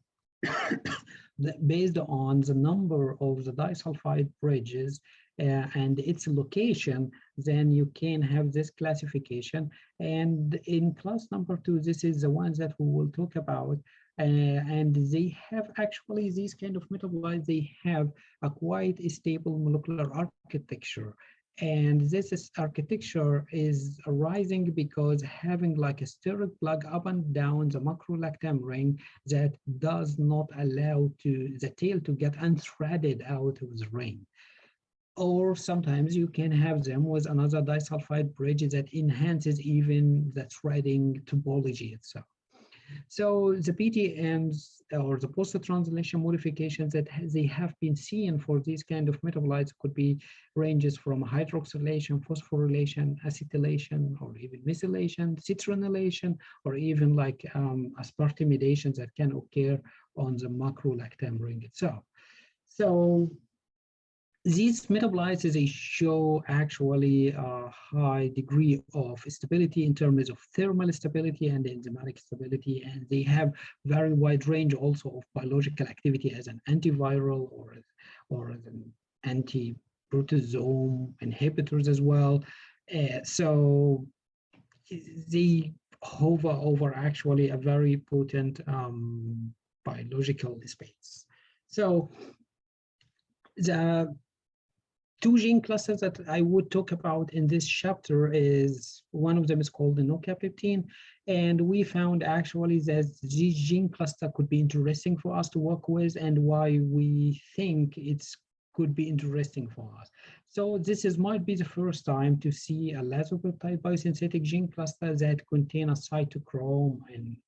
Speaker 2: based on the number of the disulfide bridges and its location, then you can have this classification. And in class number 2, this is the ones that we will talk about. And they have actually these kind of metabolites, they have a quite stable molecular architecture. And this architecture is arising because having like a steric plug up and down the macrolactam ring that does not allow the tail to get unthreaded out of the ring. Or sometimes you can have them with another disulfide bridge that enhances even the threading topology itself. So the PTMs or the post-translation modifications that they have been seen for these kind of metabolites could be ranges from hydroxylation, phosphorylation, acetylation, or even methylation, citronylation, or even like aspartamidations that can occur on the macrolactam ring itself. So these metabolites, they show actually a high degree of stability in terms of thermal stability and enzymatic stability, and they have very wide range also of biological activity as an antiviral or as an anti-proteasome inhibitors as well. So they hover over actually a very potent biological space. So the 2 gene clusters that I would talk about in this chapter is, one of them is called the nocapeptine, and we found actually that this gene cluster could be interesting for us to work with, and why we think it's could be interesting for us. So this might be the first time to see a lysopeptide biosynthetic gene cluster that contain a cytochrome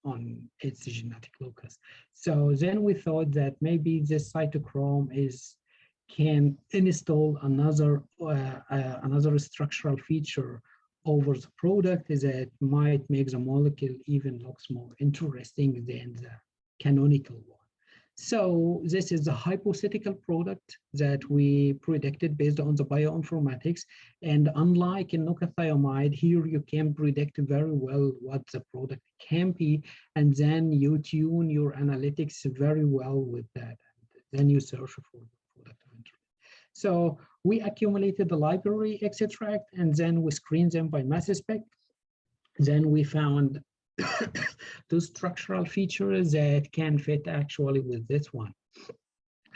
Speaker 2: on its genetic locus. So then we thought that maybe this cytochrome can install another structural feature over the product that might make the molecule even looks more interesting than the canonical one. So this is a hypothetical product that we predicted based on the bioinformatics. And unlike in nocathiamide, here you can predict very well what the product can be, and then you tune your analytics very well with that. And then you search for the product of interest. So we accumulated the library extract, and then we screened them by mass spec. Then we found two structural features that can fit actually with this one.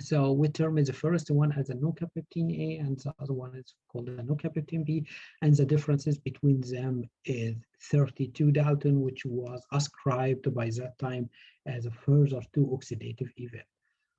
Speaker 2: So we term the first one as a nocapeptine A, and the other one is called a nocapeptine B. And the differences between them is 32 Dalton, which was ascribed by that time as a further 2 oxidative event.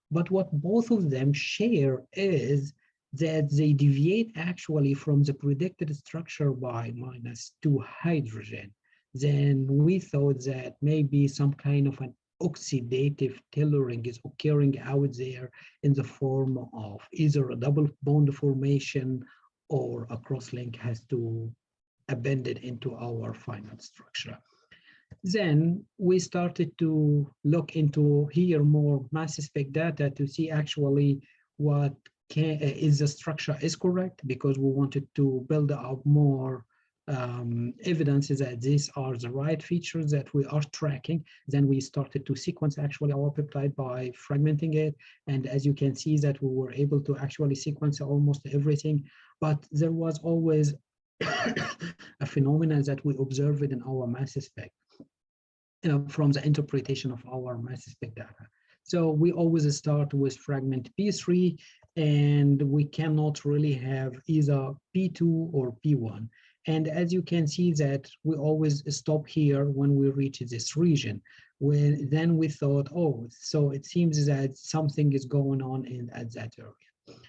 Speaker 2: But what both of them share is that they deviate actually from the predicted structure by -2 hydrogen. Then we thought that maybe some kind of an oxidative tailoring is occurring out there in the form of either a double bond formation or a cross-link has to append it into our final structure. Then we started to look into here more mass spec data to see actually what is the structure is correct, because we wanted to build up more evidence that these are the right features that we are tracking. Then we started to sequence actually our peptide by fragmenting it. And as you can see that we were able to actually sequence almost everything, but there was always a phenomenon that we observed in our mass spec from the interpretation of our mass spec data. So we always start with fragment P3, and we cannot really have either P2 or P1. And as you can see that we always stop here when we reach this region. Then we thought, oh, so it seems that something is going on at that area.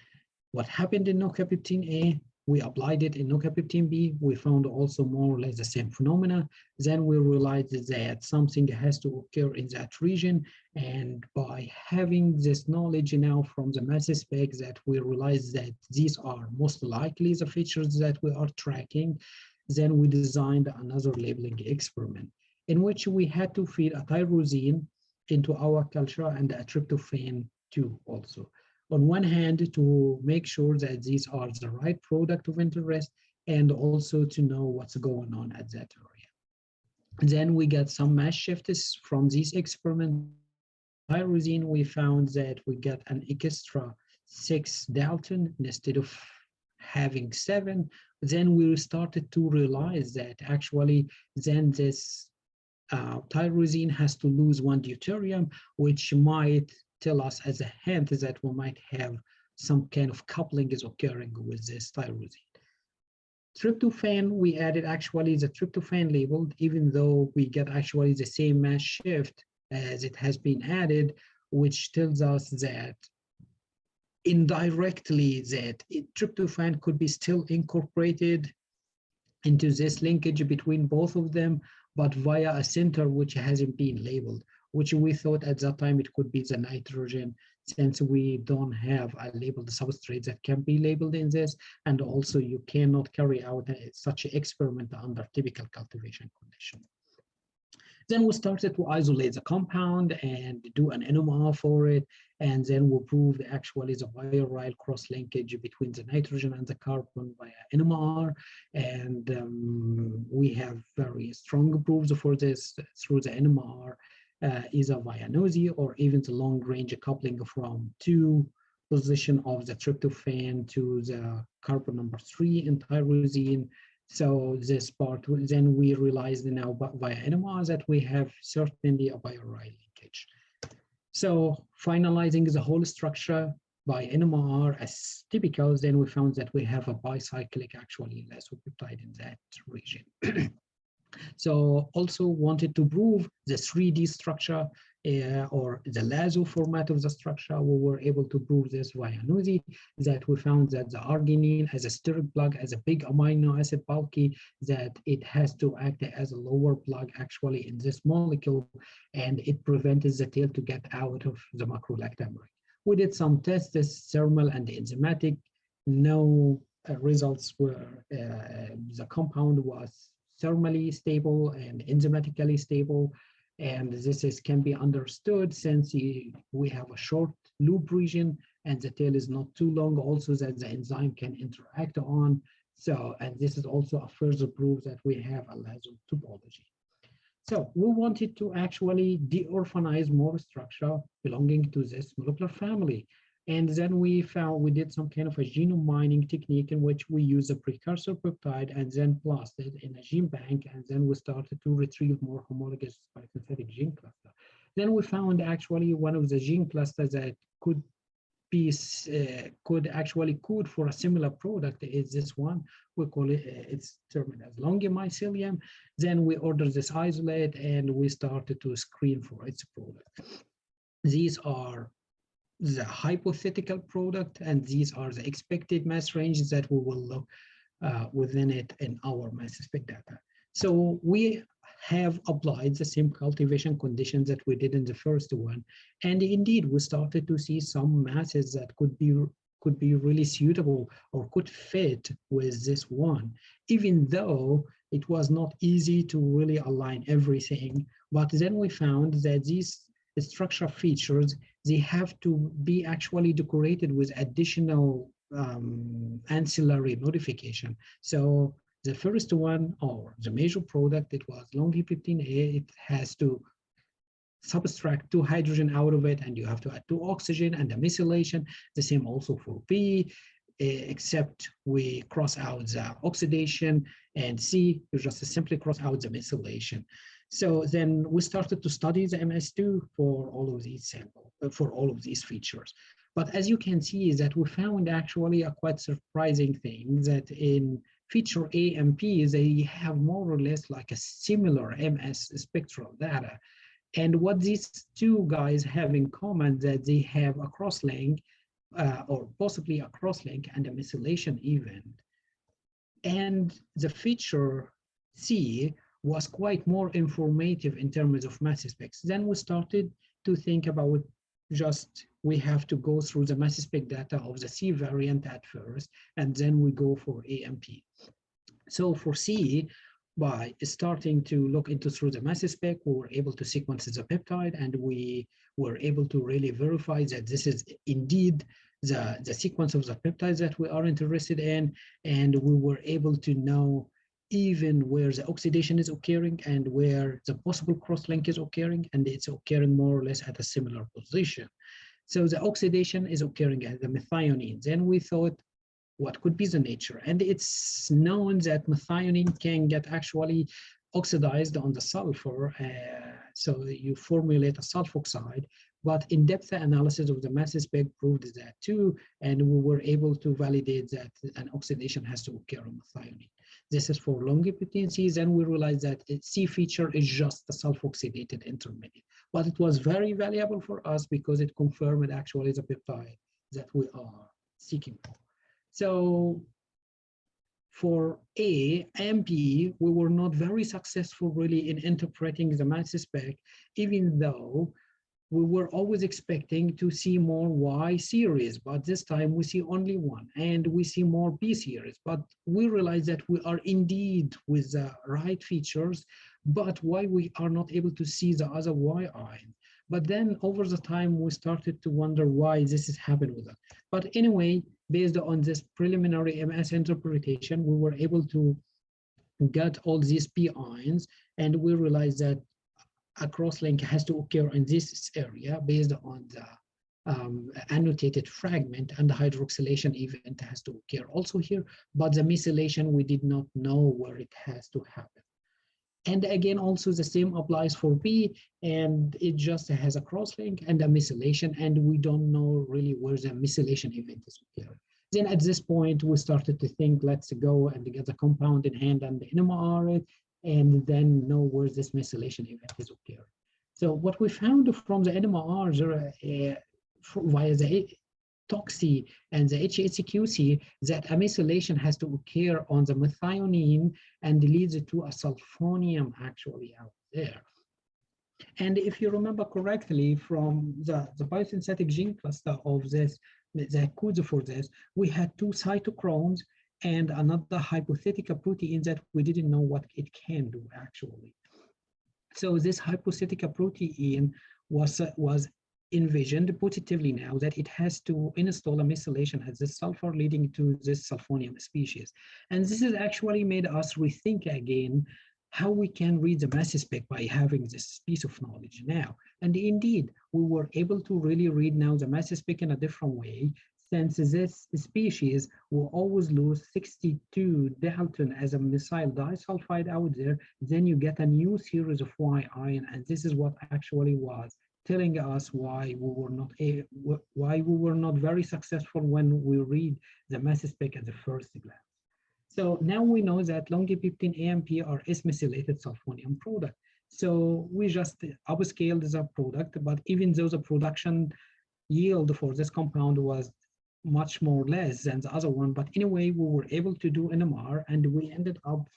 Speaker 2: What happened in nocapeptine A? We applied it in nocapeptine B. We found also more or less the same phenomena. Then we realized that something has to occur in that region. And by having this knowledge now from the mass spec, that we realize that these are most likely the features that we are tracking, then we designed another labeling experiment in which we had to feed a tyrosine into our culture and a tryptophan too also. On one hand, to make sure that these are the right product of interest, and also to know what's going on at that area. Then we got some mass shifts from these experiments. Tyrosine, we found that we get an extra 6 Dalton instead of having 7. Then we started to realize that actually then this tyrosine has to lose 1 deuterium, which might tell us as a hint that we might have some kind of coupling is occurring with this tyrosine. Tryptophan, we added actually the tryptophan labeled, even though we get actually the same mass shift as it has been added, which tells us that indirectly that tryptophan could be still incorporated into this linkage between both of them, but via a center which hasn't been labeled, which we thought at that time it could be the nitrogen, since we don't have a labeled substrate that can be labeled in this, and also you cannot carry out such an experiment under typical cultivation condition. Then we started to isolate the compound and do an NMR for it, and then we proved actually the viral cross-linkage between the nitrogen and the carbon via NMR, and we have very strong proofs for this through the NMR, either via NOSI or even the long-range coupling from 2 position of the tryptophan to the carbon number 3 in tyrosine. So this part, then we realized now via NMR that we have certainly a viral linkage. So finalizing the whole structure by NMR as typical, then we found that we have a bicyclic actually lasopeptide in that region. So also wanted to prove the 3D structure or the LASO format of the structure. We were able to prove this via NOSI, that we found that the arginine as a steric plug, as a big amino acid bulky, that it has to act as a lower plug actually in this molecule, and it prevented the tail to get out of the macrolactam ring. We did some tests, thermal and enzymatic. No results were, the compound was thermally stable and enzymatically stable, and this can be understood since we have a short loop region and the tail is not too long, also that the enzyme can interact on. So, and this is also a further proof that we have a LASO topology. So we wanted to actually de-orphanize more structure belonging to this molecular family. And then we did some kind of a genome mining technique in which we use a precursor peptide and then plotted it in a gene bank. And then we started to retrieve more homologous biosynthetic gene cluster. Then we found actually one of the gene clusters that could actually code for a similar product is this one. We call it, it's termed as longimycelium. Then we ordered this isolate and we started to screen for its product. These are the hypothetical product, and these are the expected mass ranges that we will look within it in our mass spec data. So we have applied the same cultivation conditions that we did in the first one. And indeed, we started to see some masses that could be really suitable or could fit with this one, even though it was not easy to really align everything. But then we found that these structural features, they have to be actually decorated with additional ancillary modification. So the first one, or the major product, it was Longi 15A. It has to subtract 2 hydrogen out of it, and you have to add 2 oxygen and a methylation. The same also for B, except we cross out the oxidation, and C, you just simply cross out the methylation. So then we started to study the MS2 for all of these samples, for all of these features. But as you can see, is that we found actually a quite surprising thing, that in feature A and P, they have more or less like a similar MS spectral data. And what these two guys have in common, that they have a cross-link, or possibly a cross-link and a methylation event. And the feature C was quite more informative in terms of mass specs. Then we started to think about just, we have to go through the mass spec data of the C variant at first, and then we go for A and P. So for C, by starting to look into through the mass spec, we were able to sequence the peptide, and we were able to really verify that this is indeed the sequence of the peptides that we are interested in, and we were able to know even where the oxidation is occurring and where the possible cross-link is occurring, and it's occurring more or less at a similar position. So the oxidation is occurring at the methionine. Then we thought, what could be the nature? And it's known that methionine can get actually oxidized on the sulfur, so you formulate a sulfoxide. But in-depth analysis of the mass spec proved that too, and we were able to validate that an oxidation has to occur on methionine. This is for Longi-15 C. Then we realized that its C feature is just the sulfoxidated intermediate. But it was very valuable for us because it confirmed actually the peptide that we are seeking for. So for A and B, we were not very successful really in interpreting the mass spec, even though we were always expecting to see more Y series, but this time we see only one, and we see more B series. But we realize that we are indeed with the right features, but why we are not able to see the other Y ion. But then over the time, we started to wonder why this is happening with us. But anyway, based on this preliminary MS interpretation, we were able to get all these P ions, and we realized that a cross-link has to occur in this area based on the annotated fragment, and the hydroxylation event has to occur also here, but the methylation, we did not know where it has to happen. And again, also the same applies for B, and it just has a cross-link and a methylation, and we don't know really where the methylation event is occurring. Then at this point, we started to think, let's go and get the compound in hand and NMR it, and then know where this methylation event is occurring. So what we found from the NMR via the TOXI and the HACQC, that a methylation has to occur on the methionine and leads to a sulfonium actually out there. And if you remember correctly from the biosynthetic gene cluster of this, the codes for this, we had 2 cytochromes and another hypothetical protein that we didn't know what it can do actually. So this hypothetical protein was envisioned positively now that it has to install a methylation at this sulfur, leading to this sulfonium species. And this has actually made us rethink again how we can read the mass spec by having this piece of knowledge now. And indeed, we were able to really read now the mass spec in a different way, since this species will always lose 62 Dalton as a methyl disulfide out there. Then you get a new series of Y ion, and this is what actually was telling us why we were not very successful when we read the mass spec at the first glance. So now we know that Longi-15 AMP are S-methylated sulfonium product. So we just upscaled the product, but even though the production yield for this compound was much more less than the other one, but anyway, we were able to do NMR, and we ended up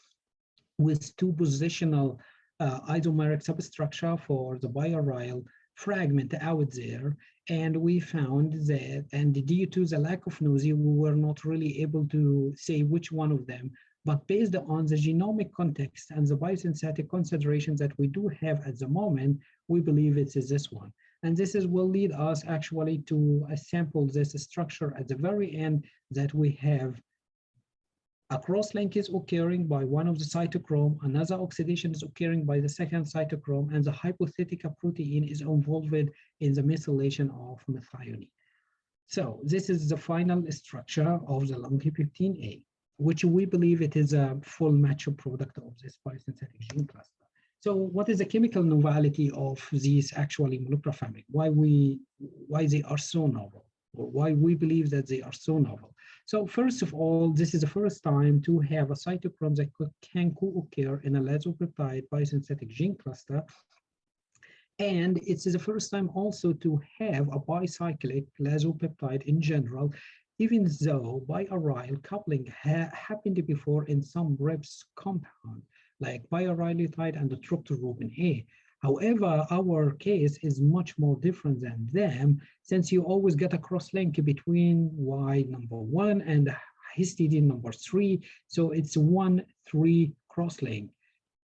Speaker 2: with 2 positional isomeric substructure for the biaryl fragment out there. And we found that, and due to the lack of nausea, we were not really able to say which one of them. But based on the genomic context and the biosynthetic considerations that we do have at the moment, we believe it is this one. And this will lead us actually to sample this structure at the very end, that we have a cross-link is occurring by one of the cytochrome, another oxidation is occurring by the second cytochrome, and the hypothetica protein is involved in the methylation of methionine. So this is the final structure of the LUNC15A, which we believe it is a full mature product of this biosynthetic gene cluster. So what is the chemical novelty of these actually molecular family? Why they are so novel, or why we believe that they are so novel? So first of all, this is the first time to have a cytochrome that can co-occur in a lysopeptide biosynthetic gene cluster. And it's the first time also to have a bicyclic lysopeptide in general, even though biaryl coupling happened before in some RIPS compound, like biarylitide and the tryptorubin A. However, our case is much more different than them, since you always get a cross-link between Y1 and histidine number 3. So it's 1-3 cross-link.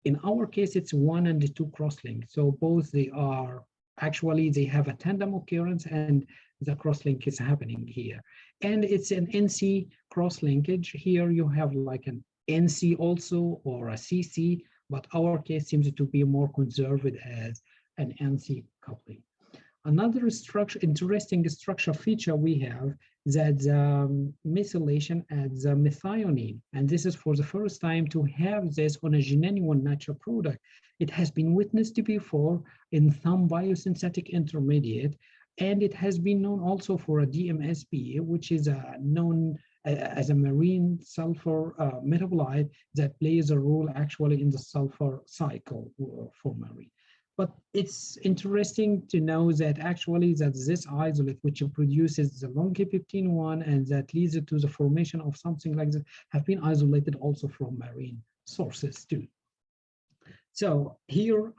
Speaker 2: In our case, it's 1 and 2 cross-link. So both they have a tandem occurrence, and the cross-link is happening here. And it's an NC cross-linkage. Here you have like an NC also, or a CC, but our case seems to be more conserved as an NC coupling. Another interesting structure feature we have that methylation adds methionine, and this is for the first time to have this on a genuine natural product. It has been witnessed before in some biosynthetic intermediate, and it has been known also for a DMSP, which is known as a marine sulfur metabolite that plays a role actually in the sulfur cycle for marine. But it's interesting to know that actually that this isolate, which produces the LUNC15-1 and that leads to the formation of something like this, have been isolated also from marine sources too. So here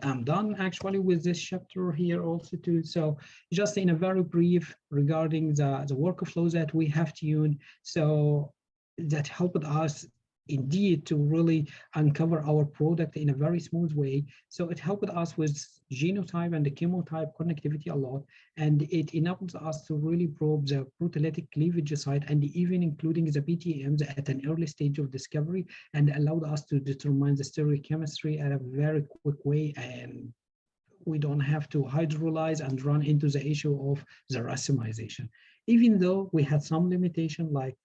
Speaker 2: I'm done actually with this chapter here also too. So just in a very brief regarding the workflows that we have tuned, so that helped us indeed to really uncover our product in a very smooth way. So it helped us with genotype and the chemotype connectivity a lot, and it enables us to really probe the proteolytic cleavage site and even including the PTMs at an early stage of discovery, and allowed us to determine the stereochemistry at a very quick way, and we don't have to hydrolyze and run into the issue of the racemization. Even though we had some limitation, like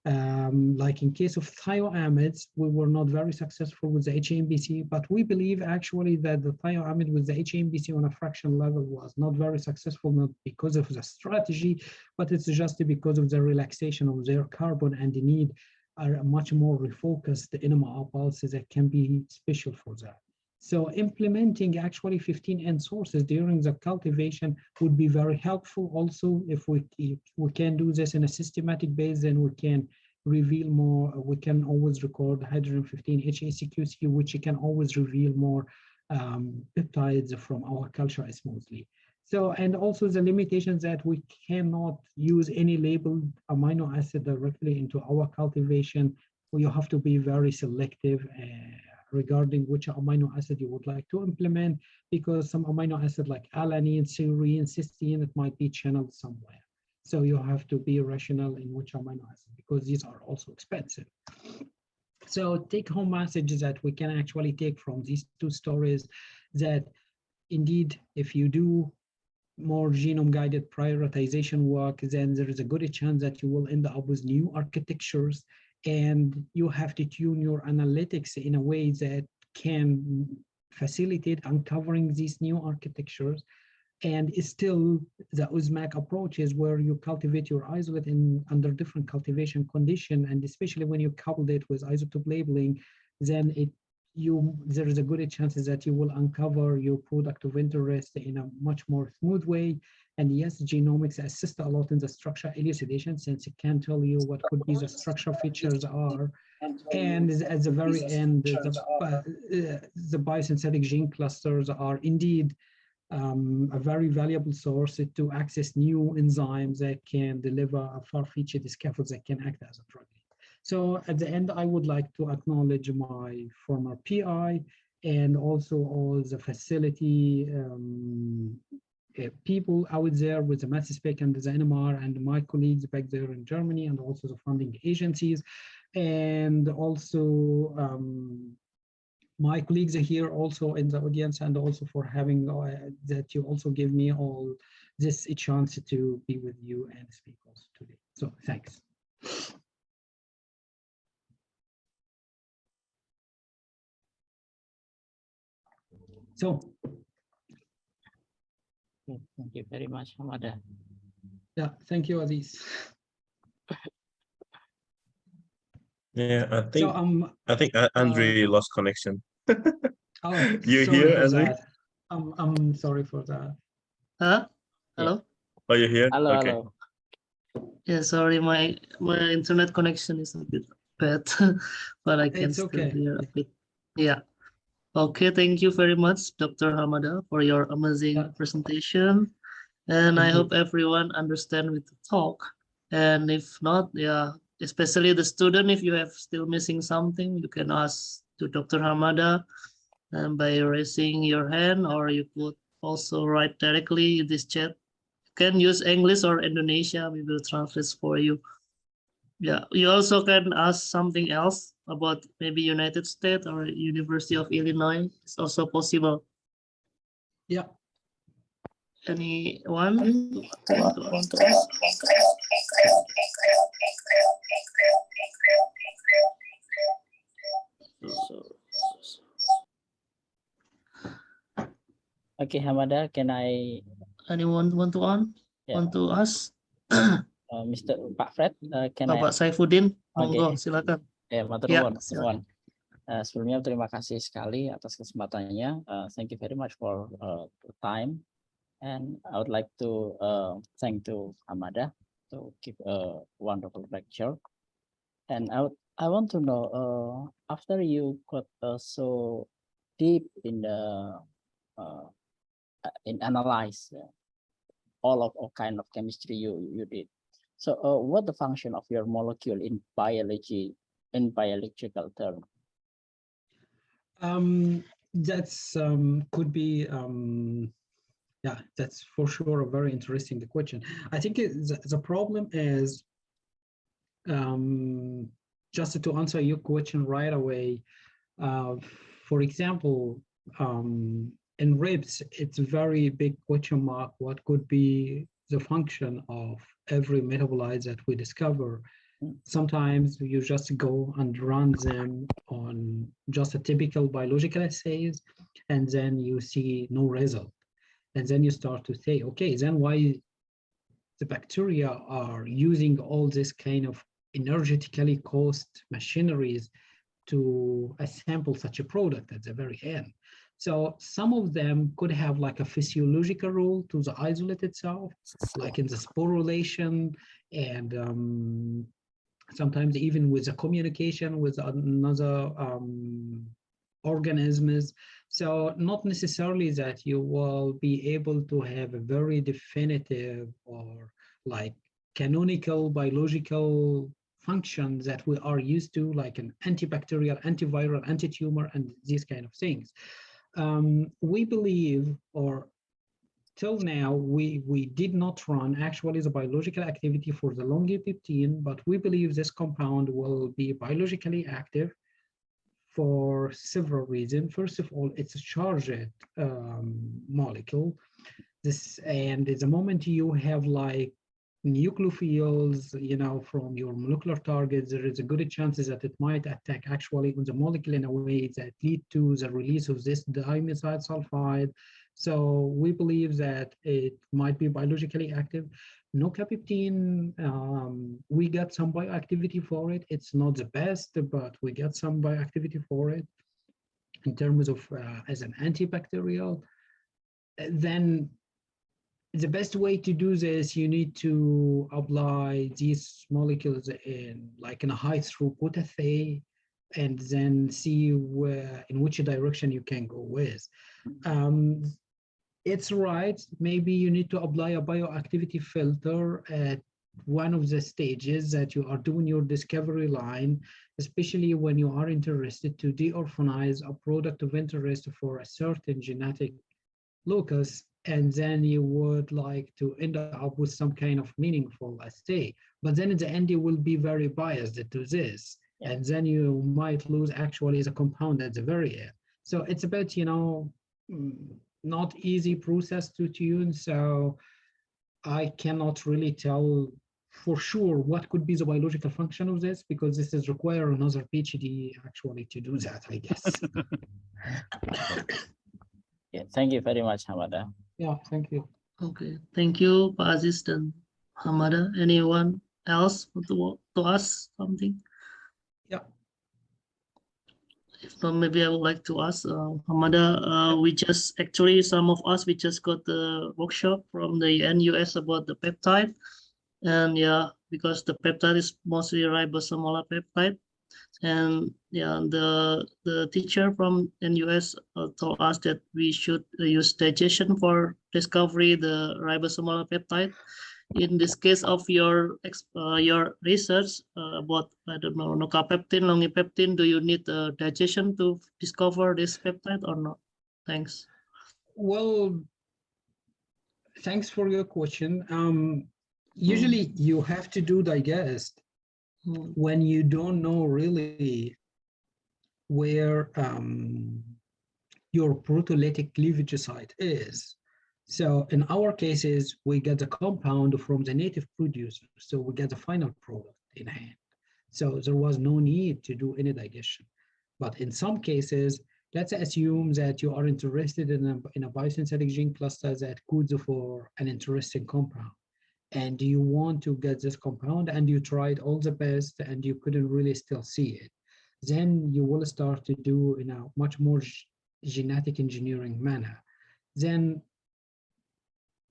Speaker 2: in case of thioamides, we were not very successful with the HAMBC, but we believe actually that the thioamide with the HAMBC on a fraction level was not very successful, not because of the strategy, but it's just because of the relaxation of their carbon and the need a much more refocused enema pulses that can be special for that. So implementing actually 15N sources during the cultivation would be very helpful. Also, if we can do this in a systematic base, then we can reveal more. We can always record hydrogen 15 HACQC, which can always reveal more peptides from our culture smoothly. So, and also the limitations that we cannot use any labeled amino acid directly into our cultivation. You have to be very selective regarding which amino acid you would like to implement, because some amino acid like alanine, serine, cysteine, it might be channeled somewhere. So you have to be rational in which amino acid, because these are also expensive. So take home messages that we can actually take from these two stories, that indeed, if you do more genome guided prioritization work, then there is a good chance that you will end up with new architectures, and you have to tune your analytics in a way that can facilitate uncovering these new architectures. And still the USMAC approach is where you cultivate your isolate under different cultivation condition, and especially when you couple it with isotope labeling, then there is a good chance that you will uncover your product of interest in a much more smooth way. And yes, genomics assist a lot in the structure elucidation, since it can tell you what could be the structural features are And at the very end, the biosynthetic gene clusters are indeed a very valuable source to access new enzymes that can deliver a far-fetched scaffolds that can act as a drug. So at the end, I would like to acknowledge my former PI and also all the facility people out there with the mass spec and the NMR and my colleagues back there in Germany and also the funding agencies. And also my colleagues are here also in the audience and also for having that you also give me all this a chance to be with you and speak also today. So thanks. So
Speaker 3: Thank you very much, Hamada.
Speaker 2: yeah, thank you, Aziz.
Speaker 4: Yeah,
Speaker 2: So
Speaker 4: I think Andre lost connection.
Speaker 2: oh,
Speaker 4: You
Speaker 2: sorry
Speaker 4: here,
Speaker 2: for
Speaker 4: Andre?
Speaker 2: that. I'm sorry for that.
Speaker 1: Huh? Hello?
Speaker 4: Oh, you're here?
Speaker 3: Hello,
Speaker 4: Okay.
Speaker 3: hello.
Speaker 1: Yeah, sorry, my internet connection is a bit bad, but I can
Speaker 2: It's
Speaker 1: still
Speaker 2: okay.
Speaker 1: hear a bit. Yeah. Okay, thank you very much, Dr. Hamada, for your amazing
Speaker 2: Yeah.
Speaker 1: presentation. And I
Speaker 2: Thank you.
Speaker 1: hope everyone understand with the talk. And if not, yeah, especially the student, if you have still missing something, you can ask to Dr. Hamada by raising your hand, or you could also write directly in this chat. You can use English or Indonesia, we will translate for you. Yeah, you also can ask something else about maybe United States or University of Illinois. It's also possible.
Speaker 2: Yeah.
Speaker 1: Anyone want to ask?
Speaker 3: Okay, Hamada, can I,
Speaker 1: Anyone want to
Speaker 3: Yeah.
Speaker 1: want to ask?
Speaker 3: Mr. Pak Fred, can I?
Speaker 1: Bapak Saifuddin, monggo
Speaker 3: Oke.
Speaker 1: silakan.
Speaker 3: Ya, matur
Speaker 1: Ya,
Speaker 3: nuwun, teman. Sebelumnya terima kasih sekali atas kesempatannya. Thank you very much for the time. And I would like to thank to Hamada to give a wonderful lecture. And I want to know after you got so deep in the in analyze all kind of chemistry you did. So what the function of your molecule in biology, in biological term?
Speaker 2: That's could be yeah, that's for sure a very interesting question. I think the problem is just to answer your question right away. For example, in ribs, it's a very big question mark. What could be the function of every metabolite that we discover? Sometimes you just go and run them on just a typical biological assays, and then you see no result. And then you start to say, okay, then why the bacteria are using all this kind of energetically cost machineries to assemble such a product at the very end. So some of them could have like a physiological role to the isolate itself, like in the sporulation and sometimes even with the communication with another organisms. So not necessarily that you will be able to have a very definitive or like canonical biological functions that we are used to, like an antibacterial, antiviral, anti-tumor, and these kind of things. We believe, or till now, we did not run actually the biological activity for the longipeptine, but we believe this compound will be biologically active for several reasons. First of all, it's a charged molecule. And the moment you have like nucleophiles, you know, from your molecular targets, there is a good chance that it might attack actually on the molecule in a way that lead to the release of this dimethyl sulfide. So we believe that it might be biologically active. Nocapeptine, we got some bioactivity for it. It's not the best, but we get some bioactivity for it in terms of as an antibacterial. Then the best way to do this, you need to apply these molecules in like in a high throughput assay and then see where, in which direction you can go with. It's right, maybe you need to apply a bioactivity filter at one of the stages that you are doing your discovery line, especially when you are interested to de-orphanize a product of interest for a certain genetic locus, and then you would like to end up with some kind of meaningful assay. But then in the end, you will be very biased to this, and then you might lose actually the compound at the very end. So it's a bit, not easy process to tune. So I cannot really tell for sure what could be the biological function of this, because this is require another PhD actually to do that, I guess.
Speaker 3: Yeah, thank you very much, Hamada.
Speaker 2: Yeah, thank you.
Speaker 1: Okay, thank you, Pak Aziz dan Hamada. Anyone else want to ask something?
Speaker 2: Yeah.
Speaker 1: If not, maybe I would like to ask Hamada. We just actually, some of us, we just got the workshop from the NUS about the peptide, and yeah, because the peptide is mostly ribosomal peptide, and yeah, the teacher from NUS told us that we should use digestion for discovery the ribosomal peptide. In this case of your research about, I don't know, nocapeptine, longipeptine, do you need digestion to discover this peptide or not? Thanks.
Speaker 2: Well, thanks for your question. Usually you have to do digest when you don't know really where your proteolytic cleavage site is. So in our cases, we get the compound from the native producer. So we get the final product in hand. So there was no need to do any digestion. But in some cases, let's assume that you are interested in a biosynthetic gene cluster that codes for an interesting compound. And you want to get this compound and you tried all the best and you couldn't really still see it. Then you will start to do in a much more genetic engineering manner. Then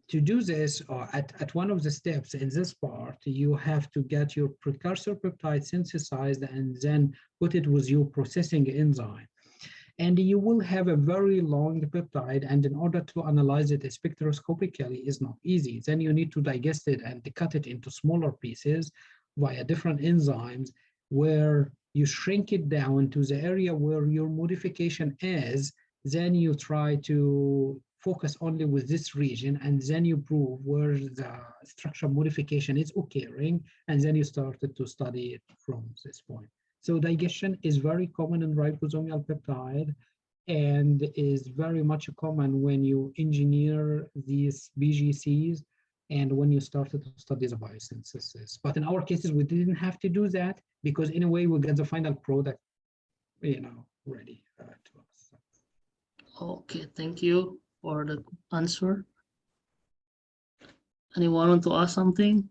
Speaker 2: to do this, or at one of the steps in this part, you have to get your precursor peptide synthesized and then put it with your processing enzyme. And you will have a very long peptide, and in order to analyze it spectroscopically is not easy. Then you need to digest it and cut it into smaller pieces via different enzymes, where you shrink it down to the area where your modification is. Then you try to focus only with this region, and then you prove where the structural modification is occurring, and then you started to study it from this point. So digestion is very common in ribosomal peptide and is very much common when you engineer these BGCs and when you started to study the biosynthesis. But in our cases, we didn't have to do that because anyway, we get the final product, ready to us.
Speaker 1: Okay, thank you for the answer. Anyone want to ask something?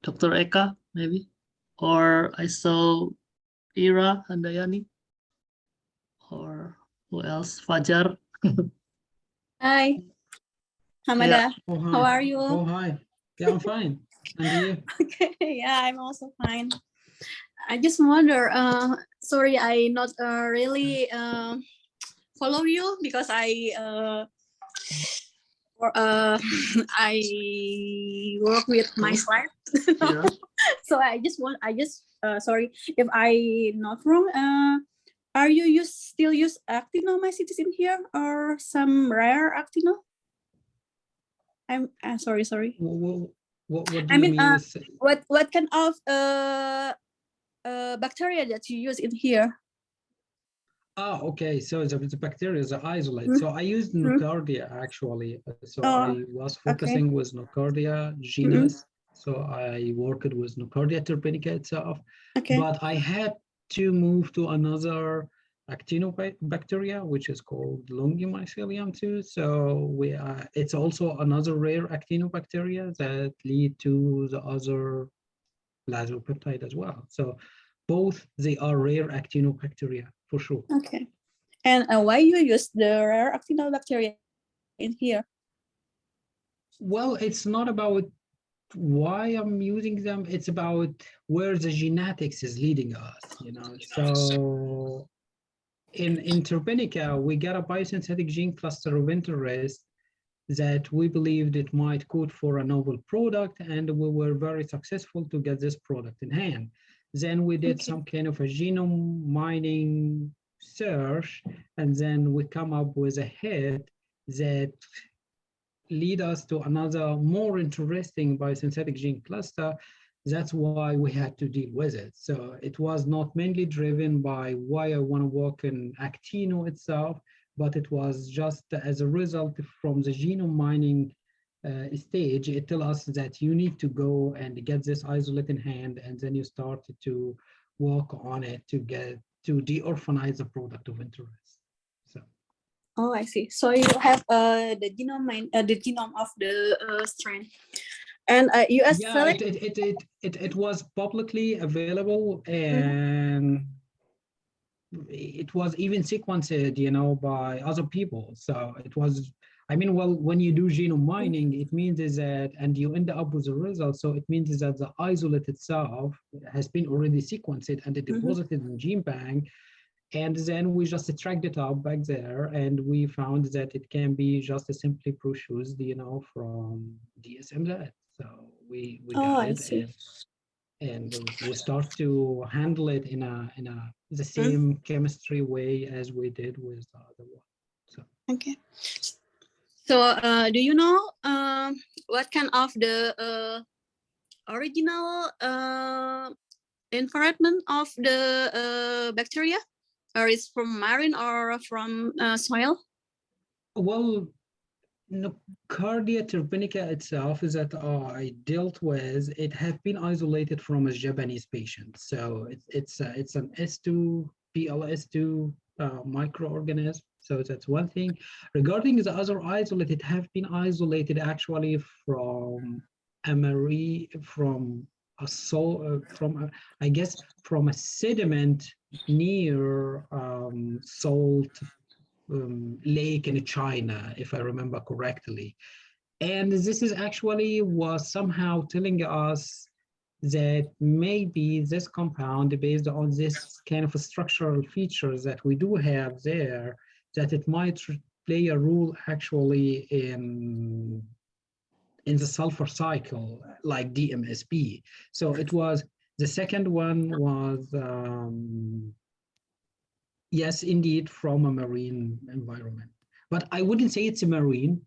Speaker 1: Dr. Eka, maybe? Or I saw Ira Handayani? Or who else? Fajar?
Speaker 6: Hi, Hamada.
Speaker 2: Oh, hi.
Speaker 6: How are you?
Speaker 2: Oh, hi. Yeah, I'm fine. And you?
Speaker 6: Okay, yeah, I'm also fine. I just wonder, sorry, I not really follow you because I I work with my slide.
Speaker 1: Yeah.
Speaker 6: So sorry if I not wrong. Are you still use actinomycetes in here or some rare actino? I'm sorry.
Speaker 2: What do
Speaker 6: I
Speaker 2: you
Speaker 6: mean,
Speaker 2: mean?
Speaker 6: what kind of bacteria that you use in here?
Speaker 2: Okay. So the bacteria, the isolate. So I used Nocardia actually. So I was focusing with Nocardia genus. So I worked with Nocardia terpenica itself.
Speaker 6: Okay.
Speaker 2: But I had to move to another actinobacteria, which is called Longimycelium too. So it's also another rare actinobacteria that lead to the other plasmopeptide as well. So both, they are rare actinobacteria for sure.
Speaker 6: Okay. And why you use the rare actinobacteria in here?
Speaker 2: Well, it's not about why I'm using them, it's about where the genetics is leading us, you know. So in Turbinica, we got a biosynthetic gene cluster of interest that we believed it might code for a novel product, and we were very successful to get this product in hand. Then we did some kind of a genome mining search, and then we come up with a hit that lead us to another more interesting biosynthetic gene cluster. That's why we had to deal with it. So it was not mainly driven by why I want to work in Actino itself, but it was just as a result from the genome mining stage. It tells us that you need to go and get this isolate in hand, and then you start to work on it to get to de-orphanize the product of interest. So.
Speaker 6: Oh, I see. So you have the genome of the strain, and US
Speaker 2: Yeah,
Speaker 6: select.
Speaker 2: it was publicly available, and it was even sequenced, you know, by other people. So it was, I mean, well, when you do genome mining, it means is that, and you end up with a result. So it means is that the isolate itself has been already sequenced and deposited in GenBank. And then we just tracked it up back there, and we found that it can be just simply produced, you know, from DSMZ. So we got it, and we start to handle it in the same chemistry way as we did with the other one. So
Speaker 6: okay. So do you know what kind of the original environment of the bacteria? Or is from marine or from soil?
Speaker 2: well, Nocardia turbinica itself is that I dealt with. It have been isolated from a Japanese patient, so it's an S2 PLS2 microorganism. So that's one thing. Regarding the other isolate, it have been isolated actually from from a I guess from a sediment near salt lake in China, if I remember correctly. And this is actually was somehow telling us that maybe this compound, based on this kind of structural features that we do have there, that it might play a role actually in the sulfur cycle, like DMSP. So it was, the second one was, yes, indeed, from a marine environment. But I wouldn't say it's a marine.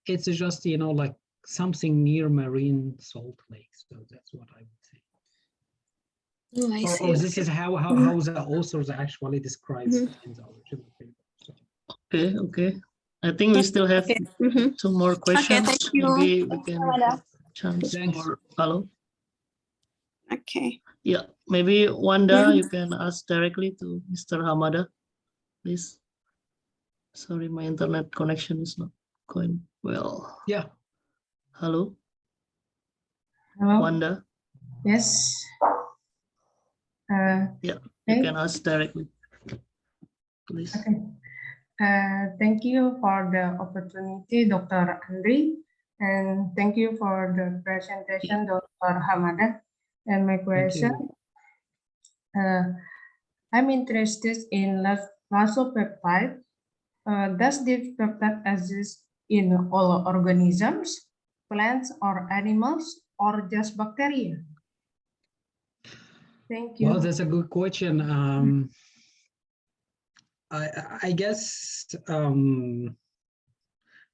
Speaker 2: It's just, you know, like something near marine salt lakes. So that's what I would say.
Speaker 6: Oh, I see.
Speaker 2: Or this is how the authors actually describe it in the original paper. So.
Speaker 1: Okay. I think we still have two more questions.
Speaker 6: Okay, thank you.
Speaker 1: Maybe we can have chance
Speaker 2: Thanks.
Speaker 1: for follow.
Speaker 6: Okay.
Speaker 1: Yeah, maybe Wanda, you can ask directly to Mr. Hamada, please. Sorry, my internet connection is not going well.
Speaker 2: Yeah.
Speaker 1: Hello,
Speaker 7: Hello.
Speaker 1: Wanda.
Speaker 7: Yes.
Speaker 1: Yeah, you can ask directly, please.
Speaker 7: Okay. Thank you for the opportunity, Dr. Andri, and thank you for the presentation, Dr. Hamada. And my question, I'm interested in lasopeptide. Does this peptide exist in all organisms, plants or animals, or just bacteria? Thank you.
Speaker 2: Well, that's a good question. I guess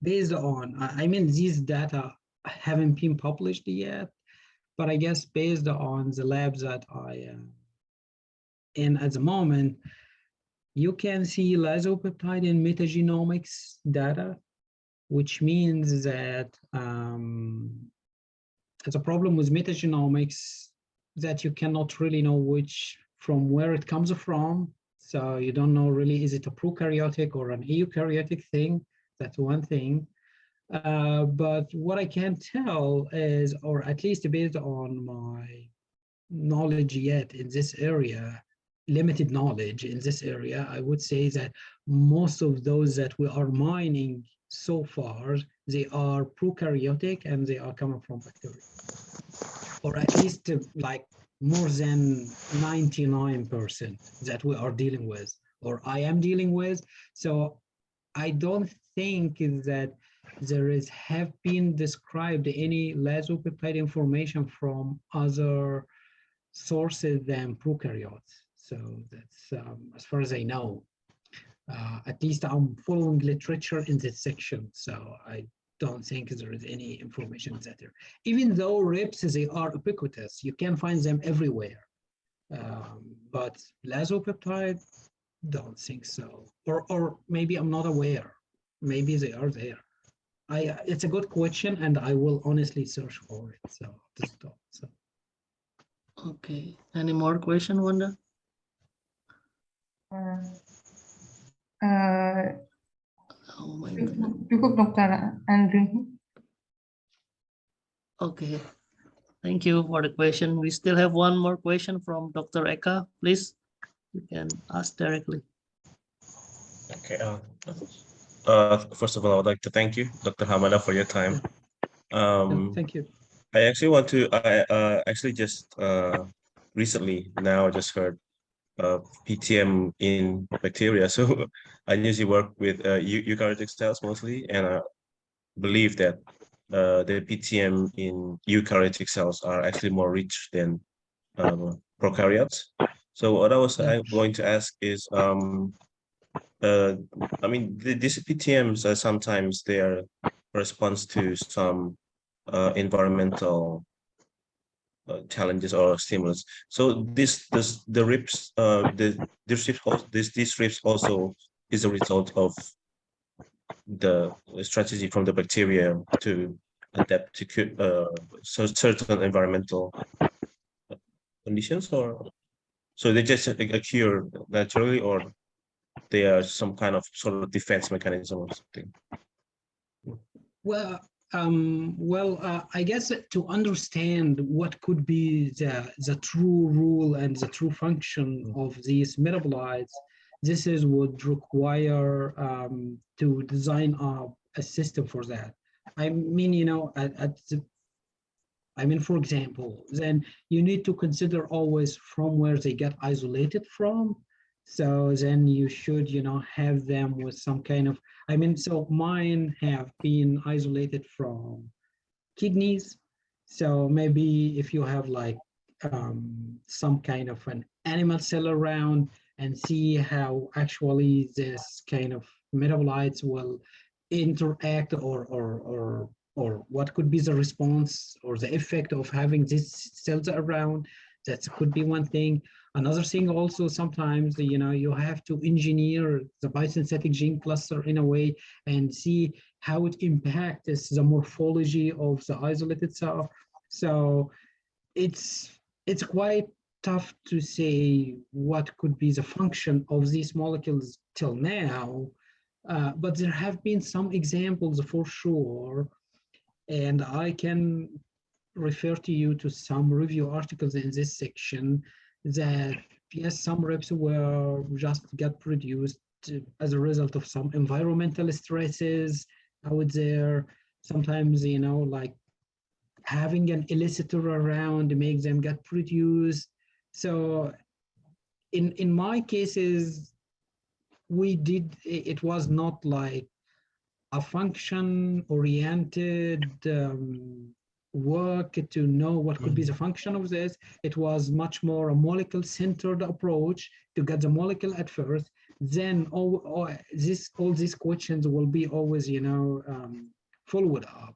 Speaker 2: based on, I mean, these data haven't been published yet, but I guess based on the labs that I am in at the moment, you can see lasopeptide in metagenomics data, which means that there's a problem with metagenomics that you cannot really know from where it comes from. So you don't know really, is it a prokaryotic or an eukaryotic thing? That's one thing. But what I can tell is, or at least based on my knowledge yet in this area, limited knowledge in this area, I would say that most of those that we are mining so far, they are prokaryotic and they are coming from bacteria. or at least like more than 99% that we are dealing with, or I am dealing with. So I don't think that have been described any lysopeptide information from other sources than prokaryotes. So that's as far as I know. At least I'm following literature in this section, so I don't think there is any information that there. Even though rips, they are ubiquitous, you can find them everywhere. But lysopeptide, don't think so. Or maybe I'm not aware. Maybe they are there. It's a good question, and I will honestly search for it. So to stop. So.
Speaker 1: Okay. Any more question, Wanda? Oh my God.
Speaker 7: Cukup Dr. Andri.
Speaker 1: Okay. Thank you for the question. We still have one more question from Dr. Eka. Please, you can ask directly.
Speaker 4: Okay. First of all, I would like to thank you, Dr. Hamada, for your time.
Speaker 2: Thank you.
Speaker 4: I actually want to. I actually just recently now I just heard PTM in bacteria. So I usually work with eukaryotic cells mostly, and I believe that the PTM in eukaryotic cells are actually more rich than prokaryotes. So what I'm going to ask is, I mean, these PTMs are sometimes they are response to some environmental challenges or stimulus. So the rips these rips also is a result of the strategy from the bacteria to adapt to certain environmental conditions, or so they just occur naturally, or they are some kind of sort of defense mechanism or something.
Speaker 2: Well, I guess to understand what could be the true rule and the true function of these metabolites, this is would require to design a system for that. I mean, you know, for example, then you need to consider always from where they get isolated from. So then you should, you know, have them with some kind of, so mine have been isolated from kidneys. So maybe if you have like some kind of an animal cell around and see how actually this kind of metabolites will interact or what could be the response or the effect of having these cells around, that could be one thing. Another thing also, sometimes, you know, you have to engineer the biosynthetic gene cluster in a way and see how it impacts the morphology of the isolated cell. So it's quite tough to say what could be the function of these molecules till now, but there have been some examples for sure, and I can refer to you to some review articles in this section that yes, some reps were just got produced as a result of some environmental stresses out there. Sometimes, you know, like having an elicitor around makes them get produced. So in my cases, it was not like a function-oriented work to know what could be the function of this. It was much more a molecule-centered approach to get the molecule at first. Then all these questions will be always, you know, followed up.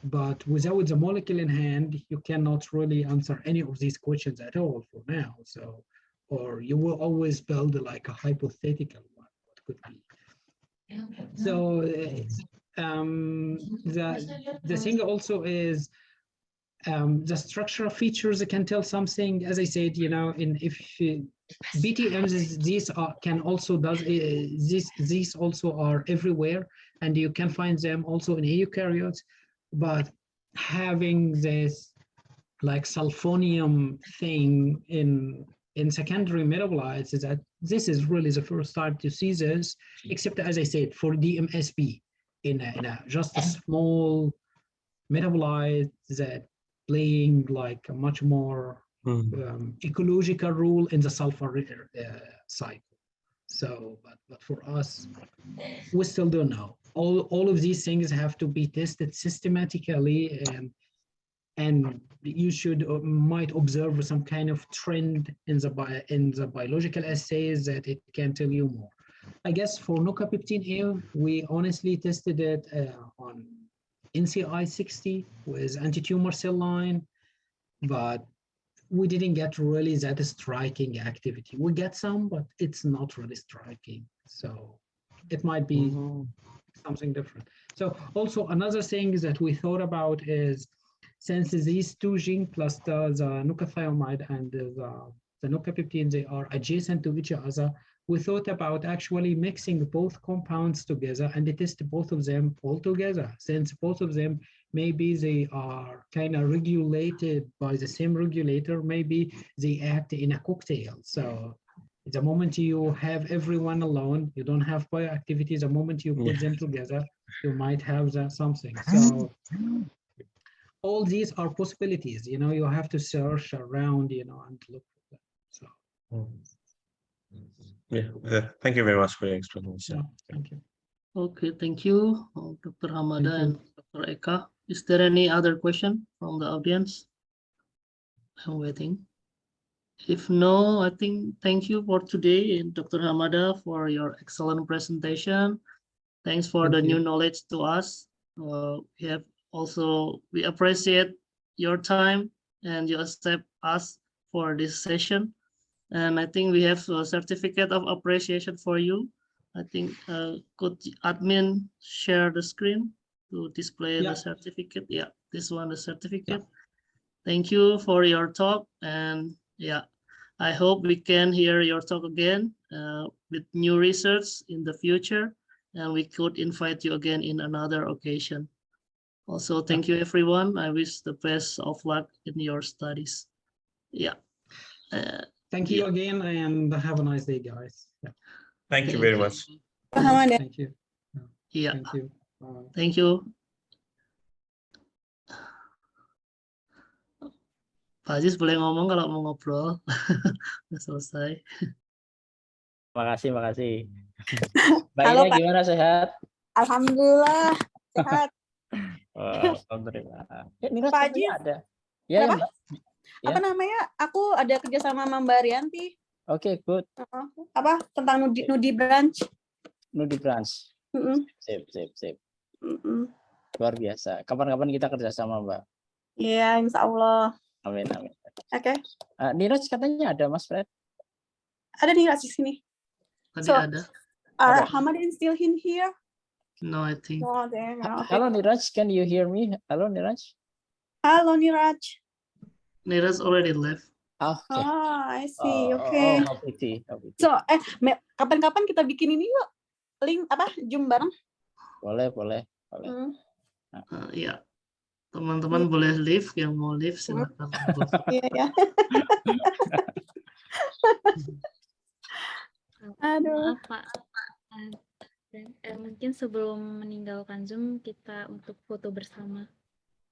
Speaker 2: But without the molecule in hand, you cannot really answer any of these questions at all for now. So, or you will always build like a hypothetical one, what could be. So the thing also is the structural features can tell something. As I said, you know, BTMs, these also are everywhere, and you can find them also in eukaryotes. But having this like sulfonium thing in secondary metabolites, is that this is really the first time to see this, except as I said, for DMSP in a just a small metabolite that playing like a much more ecological role in the sulfur cycle. So, but for us, we still don't know. All of these things have to be tested systematically, and you should might observe some kind of trend in the biological assays that it can tell you more. I guess for nocapeptine-A, we honestly tested it on NCI 60 with anti-tumor cell line, but we didn't get really that striking activity. We get some, but it's not really striking. So it might be something different. So also another thing that we thought about is, since these two gene clusters, nucleotide and the nocapeptine, they are adjacent to each other, we thought about actually mixing both compounds together and test both of them all together, since both of them maybe they are kind of regulated by the same regulator, maybe they act in a cocktail. So the moment you have everyone alone, you don't have bioactivity. The moment you put them together, you might have something. So all these are possibilities, you have to search around, and look for them. So
Speaker 4: thank you very much for your explanation.
Speaker 2: thank you.
Speaker 1: Okay, thank you, Dr. Hamada
Speaker 2: Thank you.
Speaker 1: and Dr. Eka. Is there any other question from the audience? I'm waiting. If no, I think thank you for today, Dr. Hamada, for your excellent presentation. Thanks for the new knowledge to us. We appreciate your time and you accept us for this session. And I think we have a certificate of appreciation for you. I think could admin share the screen to display the certificate? Yeah, this one, the certificate. Thank you for your talk, and I hope we can hear your talk again with new research in the future, and we could invite you again in another occasion. Also, thank you everyone. I wish the best of luck in your studies.
Speaker 2: Thank you again, and have a nice day, guys.
Speaker 4: Thank you very much.
Speaker 2: Thank you.
Speaker 1: Thank you.
Speaker 2: Bye.
Speaker 1: Thank you. Pak Aziz boleh ngomong kalau mau ngobrol. Udah selesai.
Speaker 3: Makasih. Mbak Ira gimana, sehat?
Speaker 6: Alhamdulillah sehat.
Speaker 3: Alhamdulillah. Nira
Speaker 6: Pak Aziz
Speaker 3: ada. Ya, Mbak.
Speaker 6: Apa namanya? Aku ada kerja sama Mbak Rianti.
Speaker 3: Oke, good.
Speaker 6: Apa tentang Nudi branch?
Speaker 3: Nudi branch. Sip. Luar biasa. Kapan-kapan kita kerjasama, Mbak.
Speaker 6: Iya, insya Allah.
Speaker 3: Amin.
Speaker 6: Oke.
Speaker 3: Niraj katanya ada, Mas Fred.
Speaker 6: Ada Niraj di sini.
Speaker 1: Tadi ada.
Speaker 6: Are Hamadin still in here?
Speaker 1: No, I think.
Speaker 6: Oh, there. Okay.
Speaker 3: Hello, Niraj. Can you hear me? Hello, Niraj.
Speaker 6: Halo, Niraj.
Speaker 1: Niraj already left.
Speaker 3: Okay.
Speaker 6: I see. Okay.
Speaker 3: How pity.
Speaker 6: So, kapan-kapan kita bikin ini yuk. Link Zoom bareng.
Speaker 3: Boleh.
Speaker 1: Iya. Teman-teman boleh live, yang mau live silakan.
Speaker 6: Iya. Aduh.
Speaker 8: Maaf, Pak. Mungkin sebelum meninggalkan Zoom kita untuk foto bersama.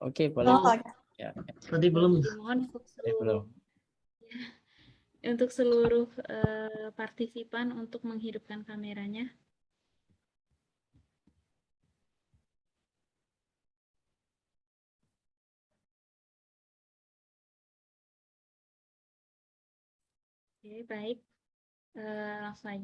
Speaker 3: Oke, boleh.
Speaker 1: Ya. Tadi belum.
Speaker 8: Mohon untuk seluruh partisipan untuk menghidupkan kameranya. Oke, baik. Langsung aja.